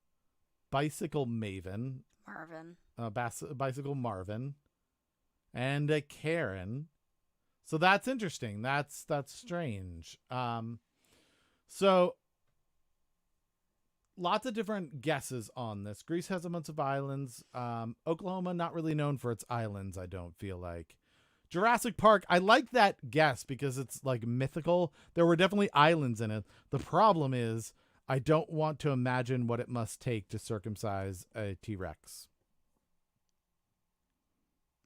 Bicycle Maven. Marvin. Bicycle Marvin. And a Karen. So that's interesting. That's strange. So lots of different guesses on this. Greece has a bunch of islands. Oklahoma, not really known for its islands, I don't feel like. Jurassic Park, I like that guess because it's like mythical. There were definitely islands in it. The problem is I don't want to imagine what it must take to circumcise a T-Rex.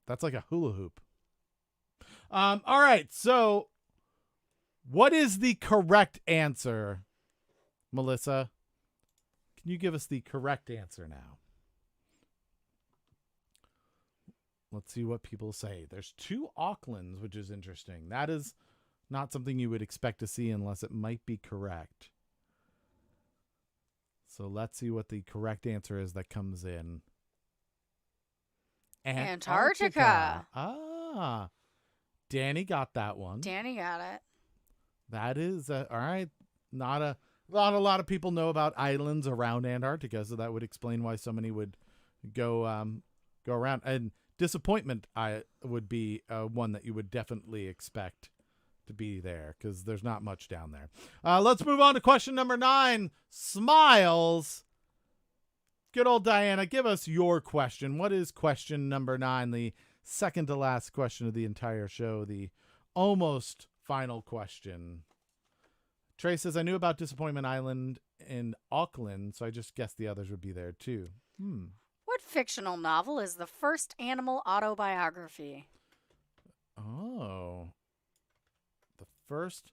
That's like a hula hoop. All right, so what is the correct answer, Melissa? Can you give us the correct answer now? Let's see what people say. There's 2 Aucklands, which is interesting. That is not something you would expect to see unless it might be correct. So let's see what the correct answer is that comes in. Antarctica. Ah, Danny got that one. Danny got it. That is all right. Not a lot of people know about islands around Antarctica, so that would explain why so many would go around. And Disappointment, would be one that you would definitely expect to be there because there's not much down there. Let's move on to question number 9. Smiles. Good old Diana, give us your question. What is question number 9? The second to last question of the entire show. The almost final question. Trey says, I knew about Disappointment Island in Auckland, so I just guessed the others would be there too. What fictional novel is the first animal autobiography? Oh. The first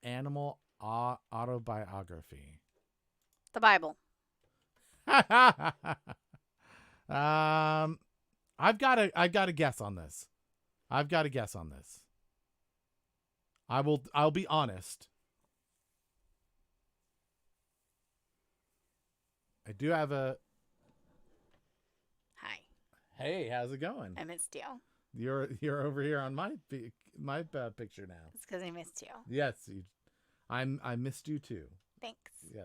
animal autobiography. The Bible. I've got a guess on this. I'll be honest. I do have a. Hi. Hey, how's it going? I missed you. You're over here on my picture now. It's because I missed you. Yes, I missed you too. Thanks. Yeah.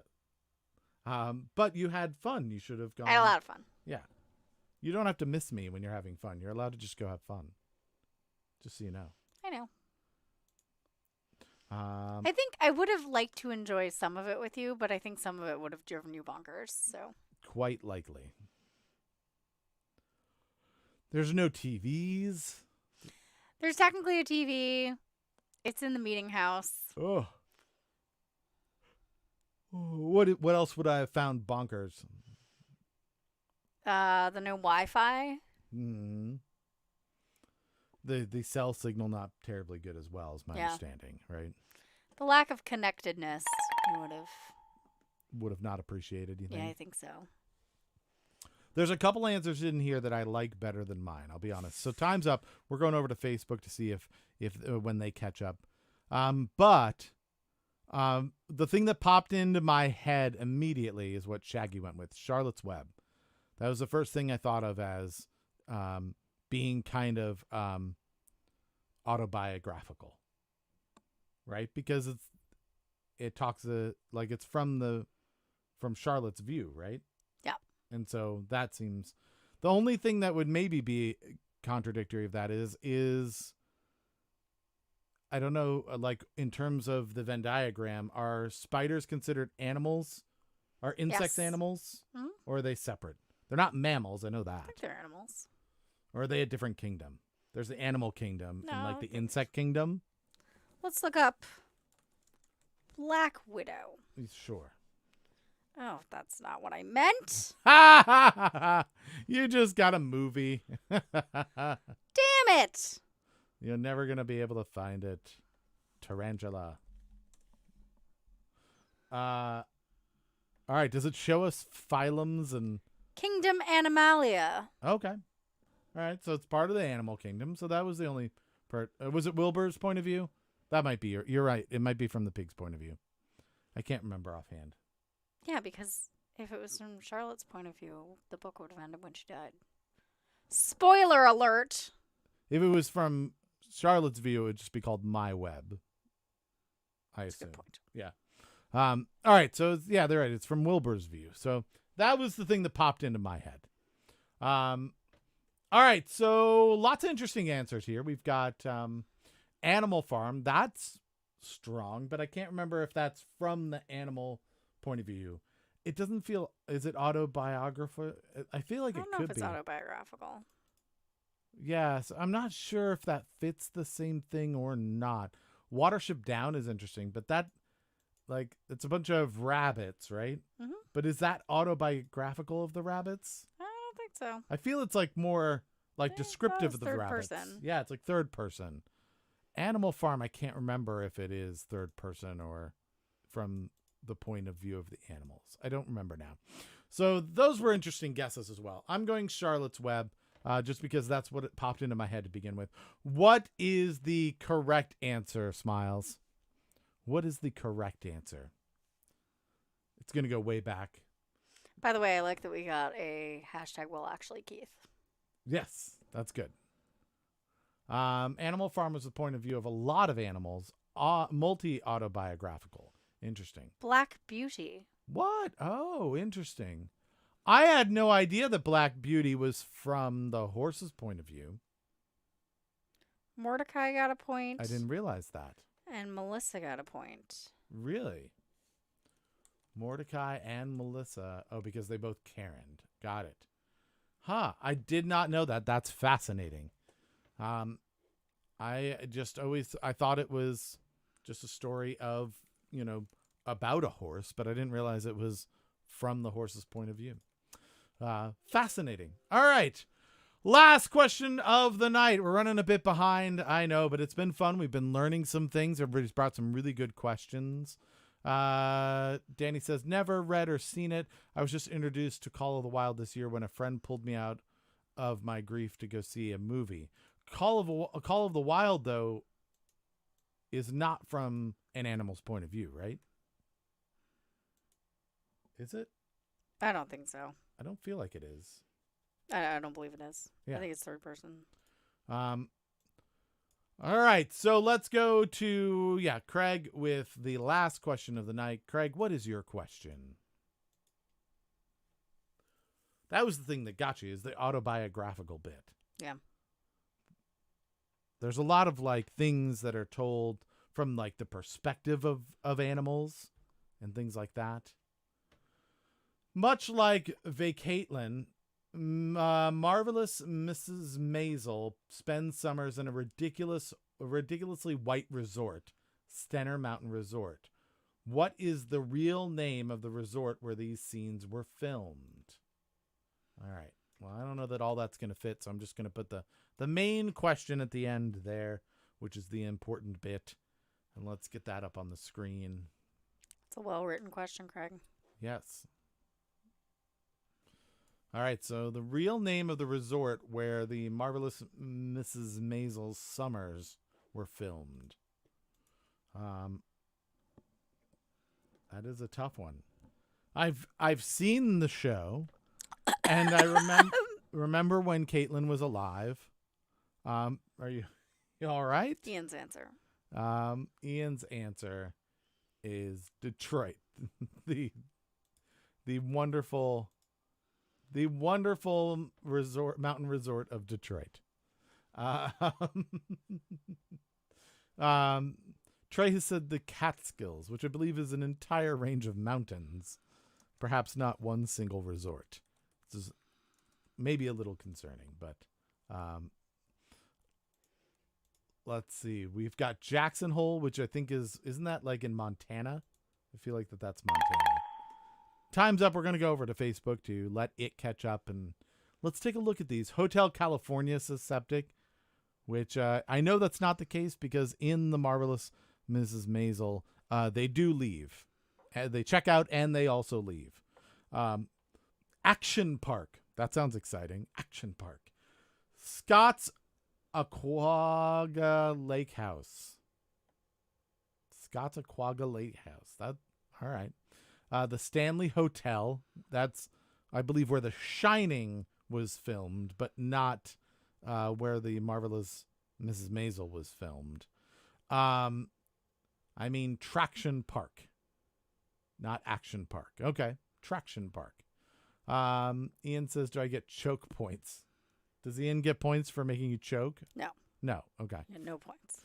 But you had fun. You should have gone. I had a lot of fun. Yeah. You don't have to miss me when you're having fun. You're allowed to just go have fun. Just so you know. I know. I think I would have liked to enjoy some of it with you, but I think some of it would have driven you bonkers. So quite likely. There's no TVs. There's technically a TV. It's in the meeting house. Oh. What else would I have found bonkers? The no Wi-Fi. Mm-hmm. The cell signal not terribly good as well, is my understanding, right? The lack of connectedness would have not appreciated, you think? Yeah, I think so. There's a couple answers in here that I like better than mine, I'll be honest. So time's up. We're going over to Facebook to see if when they catch up. But the thing that popped into my head immediately is what Shaggy went with, Charlotte's Web. That was the first thing I thought of as being kind of autobiographical, right? Because it talks like it's from Charlotte's view, right? Yeah. And so that seems the only thing that would maybe be contradictory of that is I don't know, like in terms of the Venn diagram, are spiders considered animals? Are insects animals? Mm-hmm. Or are they separate? They're not mammals, I know that. I think they're animals. Or are they a different kingdom? There's the animal kingdom and like the Okay. insect kingdom. Let's look up Black Widow. Sure. Oh, that's not what I meant. You just got a movie. Damn it. You're never going to be able to find it. Tarantula. All right. Does it show us phylums and... Kingdom Animalia. Okay. All right. So it's part of the animal kingdom. So that was the only part. Was it Wilbur's point of view? That might be. You're right. It might be from the pig's point of view. I can't remember offhand. Yeah, because if it was from Charlotte's point of view, the book would have ended when she died. Spoiler alert. If it was from Charlotte's view, it would just be called My Web. I That's assume. a good point. Yeah. All right. So yeah, they're right. It's from Wilbur's view. So that was the thing that popped into my head. All right. So lots of interesting answers here. We've got Animal Farm. That's strong, but I can't remember if that's from the animal point of view. It doesn't feel. Is it autobiographical? I feel like I it don't know could if it's be. autobiographical. Yes, I'm not sure if that fits the same thing or not. Watership Down is interesting, but that, like, it's a bunch of rabbits, right? Mm-hmm. But is that autobiographical of the rabbits? I don't think so. I feel it's like more like descriptive of the third rabbits. person. Yeah, it's like third person. Animal Farm, I can't remember if it is third person or from the point of view of the animals. I don't remember now. So those were interesting guesses as well. I'm going Charlotte's Web. Just because that's what it popped into my head to begin with. What is the correct answer, Smiles? What is the correct answer? It's going to go way back. By the way, I like that we got a hashtag Well Actually Keith. Yes, that's good. Animal Farm was the point of view of a lot of animals, multi-autobiographical. Interesting. Black Beauty. What? Oh, interesting. I had no idea that Black Beauty was from the horse's point of view. Mordecai got a point. I didn't realize that. And Melissa got a point. Really? Mordecai and Melissa. Oh, because they both Karen'd. Got it. Huh. I did not know that. That's fascinating. I thought it was just a story of, about a horse, but I didn't realize it was from the horse's point of view. Fascinating. All right. Last question of the night. We're running a bit behind, I know, but it's been fun. We've been learning some things. Everybody's brought some really good questions. Danny says, never read or seen it. I was just introduced to Call of the Wild this year when a friend pulled me out of my grief to go see a movie. Call of the Wild, though, is not from an animal's point of view, right? Is it? I don't think so. I don't feel like it is. I don't believe it is. Yeah. I think it's third person. All right. So let's go to, Craig with the last question of the night. Craig, what is your question? That was the thing that got you, is the autobiographical bit. Yeah. There's a lot of things that are told from the perspective of animals and things like that. Much like Vacatelyn, Marvelous Mrs. Maisel spends summers in a ridiculously white resort, Stenner Mountain Resort. What is the real name of the resort where these scenes were filmed? All right. Well, I don't know that all that's going to fit, so I'm just going to put the main question at the end there, which is the important bit. And let's get that up on the screen. It's a well-written question, Craig. Yes. All right, so the real name of the resort where the Marvelous Mrs. Maisel's summers were filmed. That is a tough one. I've seen the show, and I remember when Caitlin was alive. Are you all right? Ian's answer. Ian's answer is Detroit. the wonderful mountain resort of Detroit. Trey has said the Catskills, which I believe is an entire range of mountains, perhaps not one single resort. This is maybe a little concerning, but let's see. We've got Jackson Hole, which I think isn't that like in Montana? I feel like that's Montana. Time's up. We're going to go over to Facebook to let it catch up, and let's take a look at these. Hotel California says septic, which I know that's not the case because in the Marvelous Mrs. Maisel, they do leave. They check out and they also leave. Action Park. That sounds exciting. Action Park. Scott's Aquagga Lake House. Scott's Aquagga Lake House. All right. The Stanley Hotel. That's, I believe, where The Shining was filmed, but not where the Marvelous Mrs. Maisel was filmed. I mean Traction Park, not Action Park. Okay, Traction Park. Ian says, do I get choke points? Does Ian get points for making you choke? No. No, okay. Yeah, no points.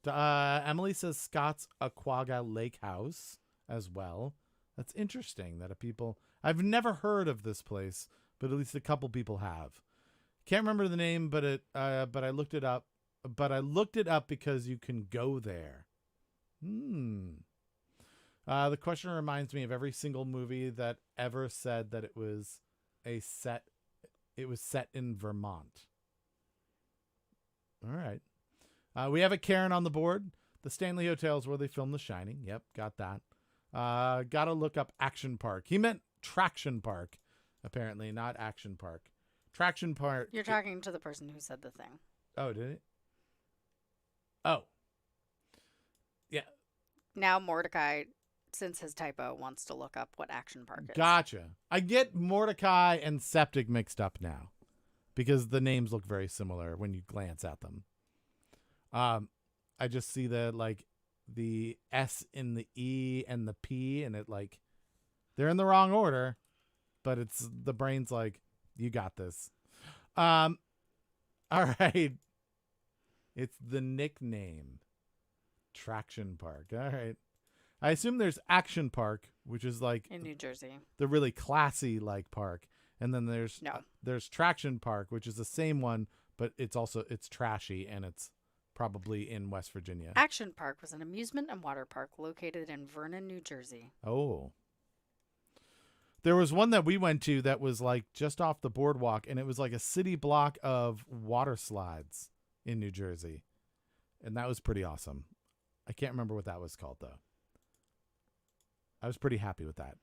Emily says Scott's Aquagga Lake House as well. That's interesting that I've never heard of this place, but at least a couple people have. Can't remember the name, but I looked it up. But I looked it up because you can go there. The question reminds me of every single movie that ever said that it was set in Vermont. All right. We have a Karen on the board. The Stanley Hotel is where they filmed The Shining. Yep, got that. Got to look up Action Park. He meant Traction Park, apparently, not Action Park. Traction Park. You're talking to the person who said the thing. Oh, did it? Oh. Yeah. Now Mordecai, since his typo, wants to look up what Action Park is. Gotcha. I get Mordecai and Septic mixed up now because the names look very similar when you glance at them. I just see the S in the E and the P, and they're in the wrong order, but the brain's like, you got this. All right. It's the nickname. Traction Park. All right. I assume there's Action Park, which is in New Jersey. The really classy park. And then there's Traction Park, which is the same one, but it's trashy and it's probably in West Virginia. Action Park was an amusement and water park located in Vernon, New Jersey. Oh. There was one that we went to that was just off the boardwalk, and it was a city block of water slides in New Jersey. And that was pretty awesome. I can't remember what that was called, though. I was pretty happy with that.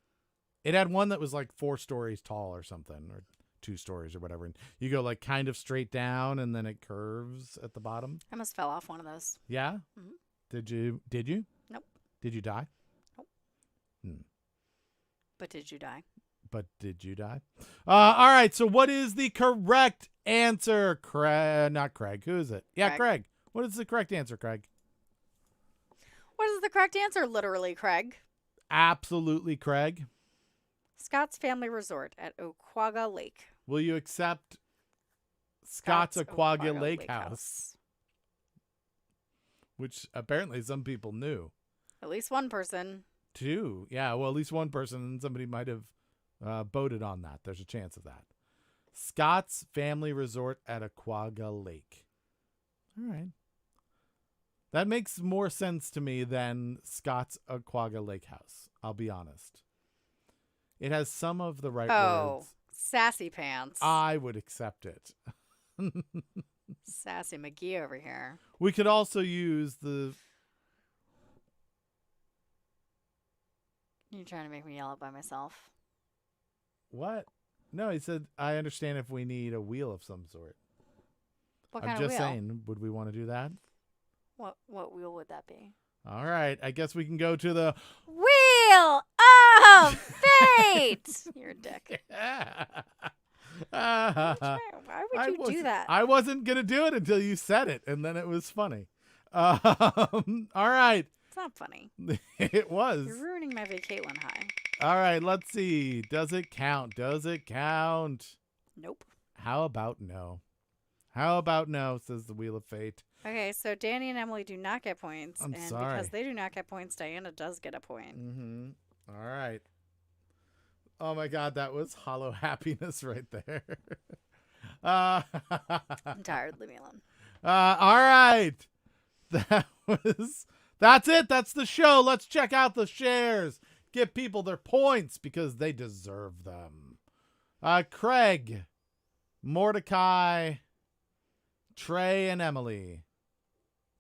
It had one that was 4 stories tall or something, or 2 stories or whatever. And you go kind of straight down, and then it curves at the bottom. I almost fell off one of those. Yeah? Mm-hmm. Did you? Nope. Did you die? Nope. But did you die? All right. So what is the correct answer? Not Craig. Who is it? Yeah, Craig. What is the correct answer, Craig? What is the correct answer, literally, Craig? Absolutely, Craig. Scott's Family Resort at Aquagga Lake. Will you accept Scott's Aquagga Lake House? Which apparently some people knew. At least one person. 2. Yeah, well, at least one person, and somebody might have voted on that. There's a chance of that. Scott's Family Resort at Aquagga Lake. All right. That makes more sense to me than Scott's Aquagga Lake House. I'll be honest. It has some of the right words. Sassy pants. I would accept it. Sassy McGee over here. We could also use the... You're trying to make me yell out by myself. What? No, he said, I understand if we need a wheel of some sort. What kind I'm of just wheel? saying, would we want to do that? What wheel would that be? All right. I guess we can go to the... Wheel of Fate! You're a dick. Why would you do that? I wasn't going to do it until you said it, and then it was funny. All right. It's not funny. It was. You're ruining my Vacatelyn high. All right, let's see. Does it count? Does it count? Nope. How about no? How about no, says the Wheel of Fate. Okay, so Danny and Emily do not get points. I'm and sorry. because they do not get points, Diana does get a point. Mm-hmm. All right. Oh, my God, that was hollow happiness right there. I'm tired. Leave me alone. All right. That's it. That's the show. Let's check out the shares. Give people their points because they deserve them. Craig, Mordecai, Trey, and Emily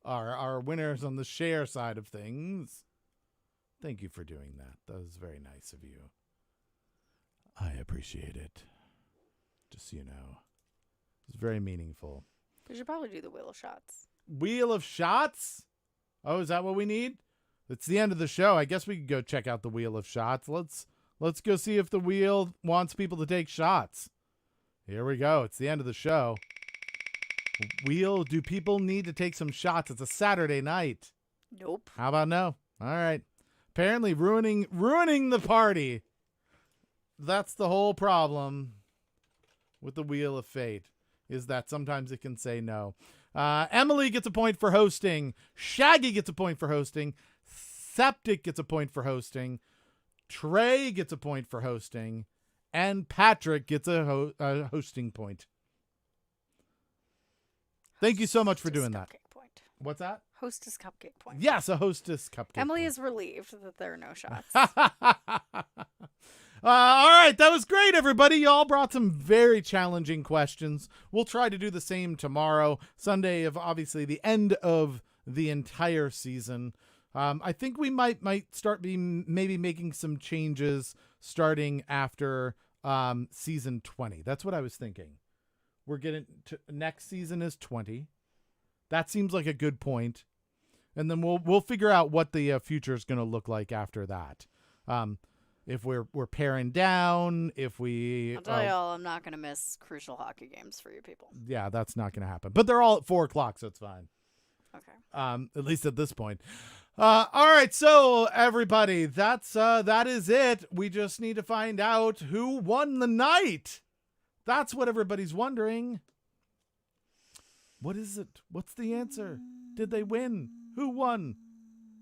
are our winners on the share side of things. Thank you for doing that. That was very nice of you. I appreciate it. Just so you know. It's very meaningful. We should probably do the Wheel of Shots. Wheel of Shots? Oh, is that what we need? It's the end of the show. I guess we could go check out the Wheel of Shots. Let's go see if the wheel wants people to take shots. Here we go. It's the end of the show. Wheel, do people need to take some shots? It's a Saturday night. Nope. How about no? All right. Apparently ruining the party. That's the whole problem with the Wheel of Fate, is that sometimes it can say no. Emily gets a point for hosting. Shaggy gets a point for hosting. Septic gets a point for hosting. Trey gets a point for hosting. And Patrick gets a hosting point. Thank you so much for doing that. Point. What's that? Hostess cupcake point. Yes, a hostess cupcake Emily point. is relieved that there are no shots. All right, that was great, everybody. Y'all brought some very challenging questions. We'll try to do the same tomorrow, Sunday of obviously the end of the entire season. I think we might start maybe making some changes starting after season 20. That's what I was thinking. We're getting to next season is 20. That seems like a good point. And then we'll figure out what the future is going to look like after that. If we're paring down, if we... I'll tell y'all, I'm not going to miss crucial hockey games for you people. Yeah, that's not going to happen. But they're all at 4 o'clock, so it's fine. Okay. At least at this point. All right, so everybody, that is it. We just need to find out who won the night. That's what everybody's wondering. What is it? What's the answer? Did they win? Who won?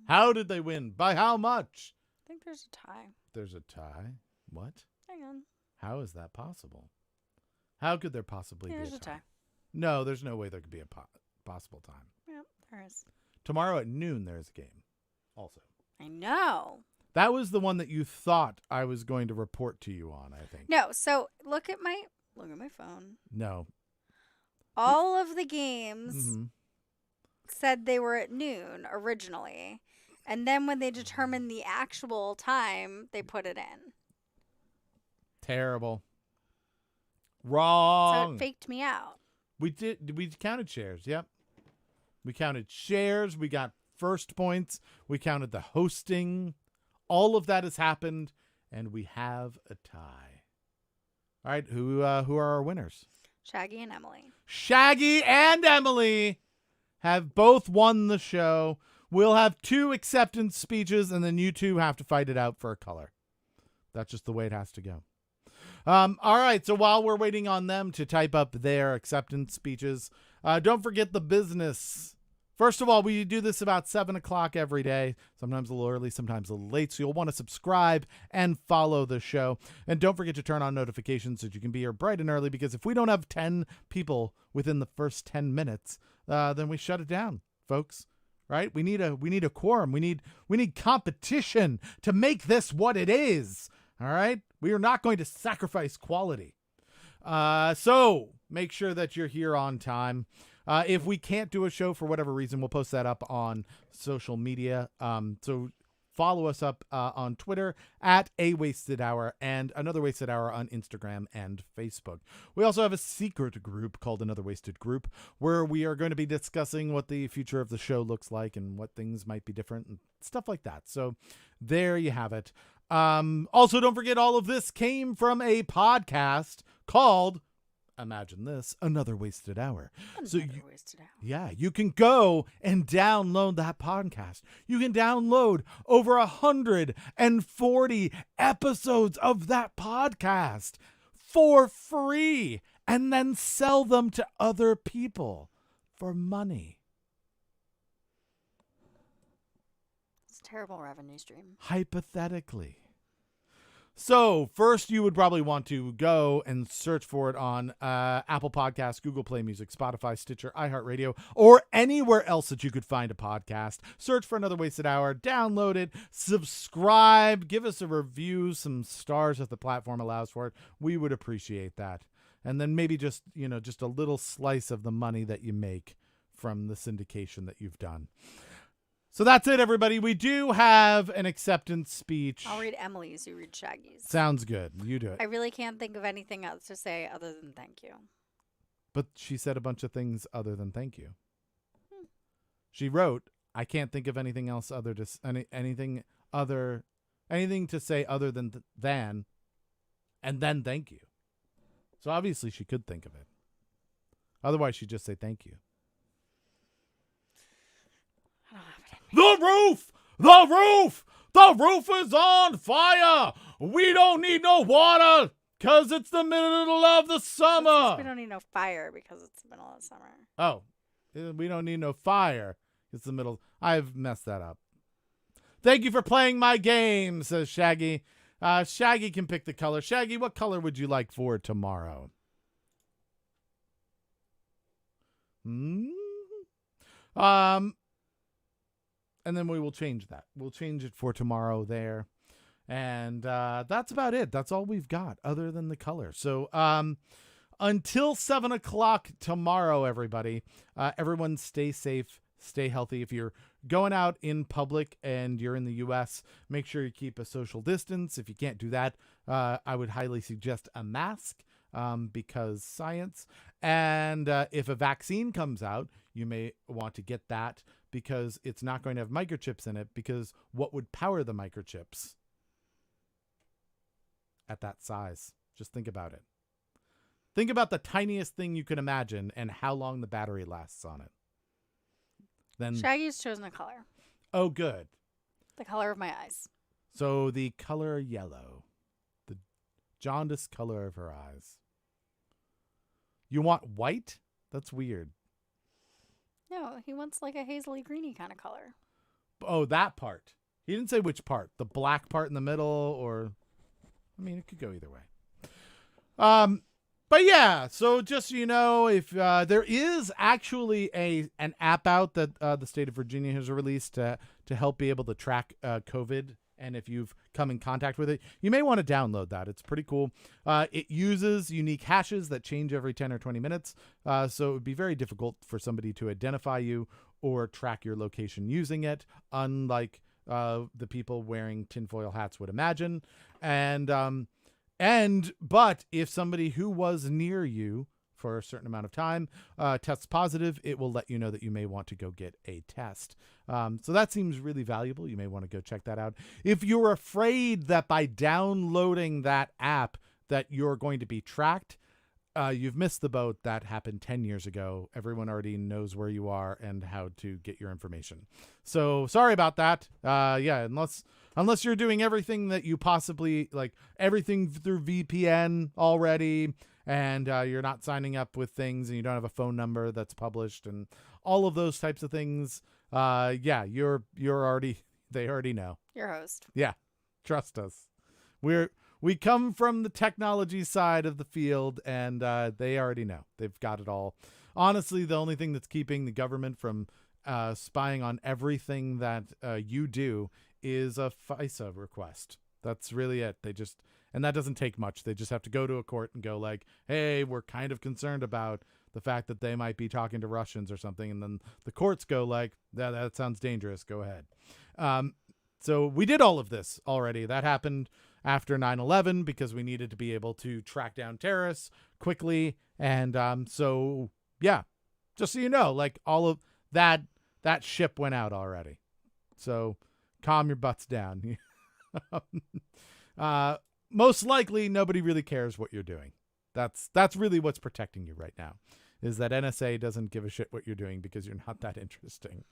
How did they win? By how much? I think there's a tie. There's a tie? What? Hang on. How is that possible? How could there possibly be There's a a tie. No, there's no way there could be a possible time. Yep, there is. Tomorrow at noon, there's a game. Also. I know. That was the one that you thought I was going to report to you on, I think. No, so look at my phone. No. All of the games Mm-hmm. said they were at noon originally. And then when they determined the actual time, they put it in. Terrible. Wrong. So it faked me out. We counted shares, yep. We counted shares, we got first points, we counted the hosting. All of that has happened, and we have a tie. All right, who are our winners? Shaggy and Emily. Shaggy and Emily have both won the show. We'll have 2 acceptance speeches, and then you two have to fight it out for a color. That's just the way it has to go. All right, so while we're waiting on them to type up their acceptance speeches, don't forget the business. First of all, we do this about 7 o'clock every day, sometimes a little early, sometimes a little late, so you'll want to subscribe and follow the show. And don't forget to turn on notifications so that you can be here bright and early, because if we don't have 10 people within the first 10 minutes, then we shut it down, folks. Right? We need a quorum. We need competition to make this what it is. All right? We are not going to sacrifice quality. So make sure that you're here on time. If we can't do a show for whatever reason, we'll post that up on social media. So follow us up on Twitter at A Wasted Hour and Another Wasted Hour on Instagram and Facebook. We also have a secret group called Another Wasted Group where we are going to be discussing what the future of the show looks like and what things might be different and stuff like that. So there you have it. Also, don't forget all of this came from a podcast called, imagine this, Another Wasted Hour. Wasted Hour. Yeah, you can go and download that podcast. You can download over 140 episodes of that podcast for free and then sell them to other people for money. It's a terrible revenue stream. Hypothetically. So first you would probably want to go and search for it on Apple Podcasts, Google Play Music, Spotify, Stitcher, iHeartRadio, or anywhere else that you could find a podcast. Search for Another Wasted Hour, download it, subscribe, give us a review, some stars if the platform allows for it. We would appreciate that. And then maybe just a little slice of the money that you make from the syndication that you've done. So that's it, everybody. We do have an acceptance speech. I'll read Emily's, you read Shaggy's. Sounds good. You do it. I really can't think of anything else to say other than thank you. But she said a bunch of things other than thank you. She wrote, I can't think of anything else other to anything to say other than and then thank you. So obviously she could think of it. Otherwise she'd just say thank you. The roof! The roof! The roof is on fire! We don't need no water because it's the middle of the summer. We don't need no fire because it's the middle of the summer. Oh, we don't need no fire. It's the middle. I've messed that up. Thank you for playing my game, says Shaggy. Shaggy can pick the color. Shaggy, what color would you like for tomorrow? And then we will change that. We'll change it for tomorrow there. And that's about it. That's all we've got other than the color. So until 7 o'clock tomorrow, everybody, everyone stay safe, stay healthy. If you're going out in public and you're in the U.S., make sure you keep a social distance. If you can't do that, I would highly suggest a mask because science. And if a vaccine comes out, you may want to get that, because it's not going to have microchips in it, because what would power the microchips at that size? Just think about it. Think about the tiniest thing you can imagine and how long the battery lasts on it. Then Shaggy's chosen a color. Oh, good. The color of my eyes. So the color yellow. The jaundiced color of her eyes. You want white? That's weird. No, he wants like a hazily greeny kind of color. Oh, that part. He didn't say which part. The black part in the middle, or I mean, it could go either way. But yeah, so just so you know, if there is actually an app out that the state of Virginia has released to help be able to track COVID, and if you've come in contact with it, you may want to download that. It's pretty cool. It uses unique hashes that change every 10 or 20 minutes. So it would be very difficult for somebody to identify you or track your location using it, unlike the people wearing tinfoil hats would imagine. But if somebody who was near you for a certain amount of time tests positive, it will let you know that you may want to go get a test. So that seems really valuable. You may want to go check that out. If you're afraid that by downloading that app that you're going to be tracked, you've missed the boat. That happened 10 years ago. Everyone already knows where you are and how to get your information. So sorry about that. Yeah, unless you're doing everything that you possibly, like everything through VPN already, and you're not signing up with things, and you don't have a phone number that's published and all of those types of things. Yeah, they already know. Your host. Yeah. Trust us. We come from the technology side of the field, and they already know. They've got it all. Honestly, the only thing that's keeping the government from spying on everything that you do is a FISA request. That's really it. And that doesn't take much. They just have to go to a court and go like, hey, we're kind of concerned about the fact that they might be talking to Russians or something. And then the courts go like, that sounds dangerous. Go ahead. So we did all of this already. That happened after 9/11 because we needed to be able to track down terrorists quickly. And so, yeah, just so you know, like all of that ship went out already. So calm your butts down. Most likely nobody really cares what you're doing. That's really what's protecting you right now, is that NSA doesn't give a shit what you're doing because you're not that interesting.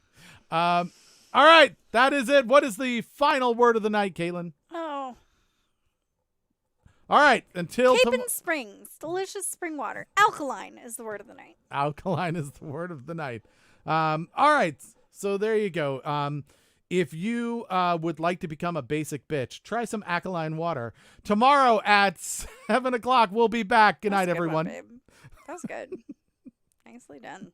All right, that is it. What is the final word of the night, Caitlin? Oh. All right, until Capon Springs, delicious spring water. Alkaline is the word of the night. Alkaline is the word of the night. All right, so there you go. If you would like to become a basic bitch, try some alkaline water. Tomorrow at 7 o'clock, we'll be back. Good night, everyone. That was good. Nicely done.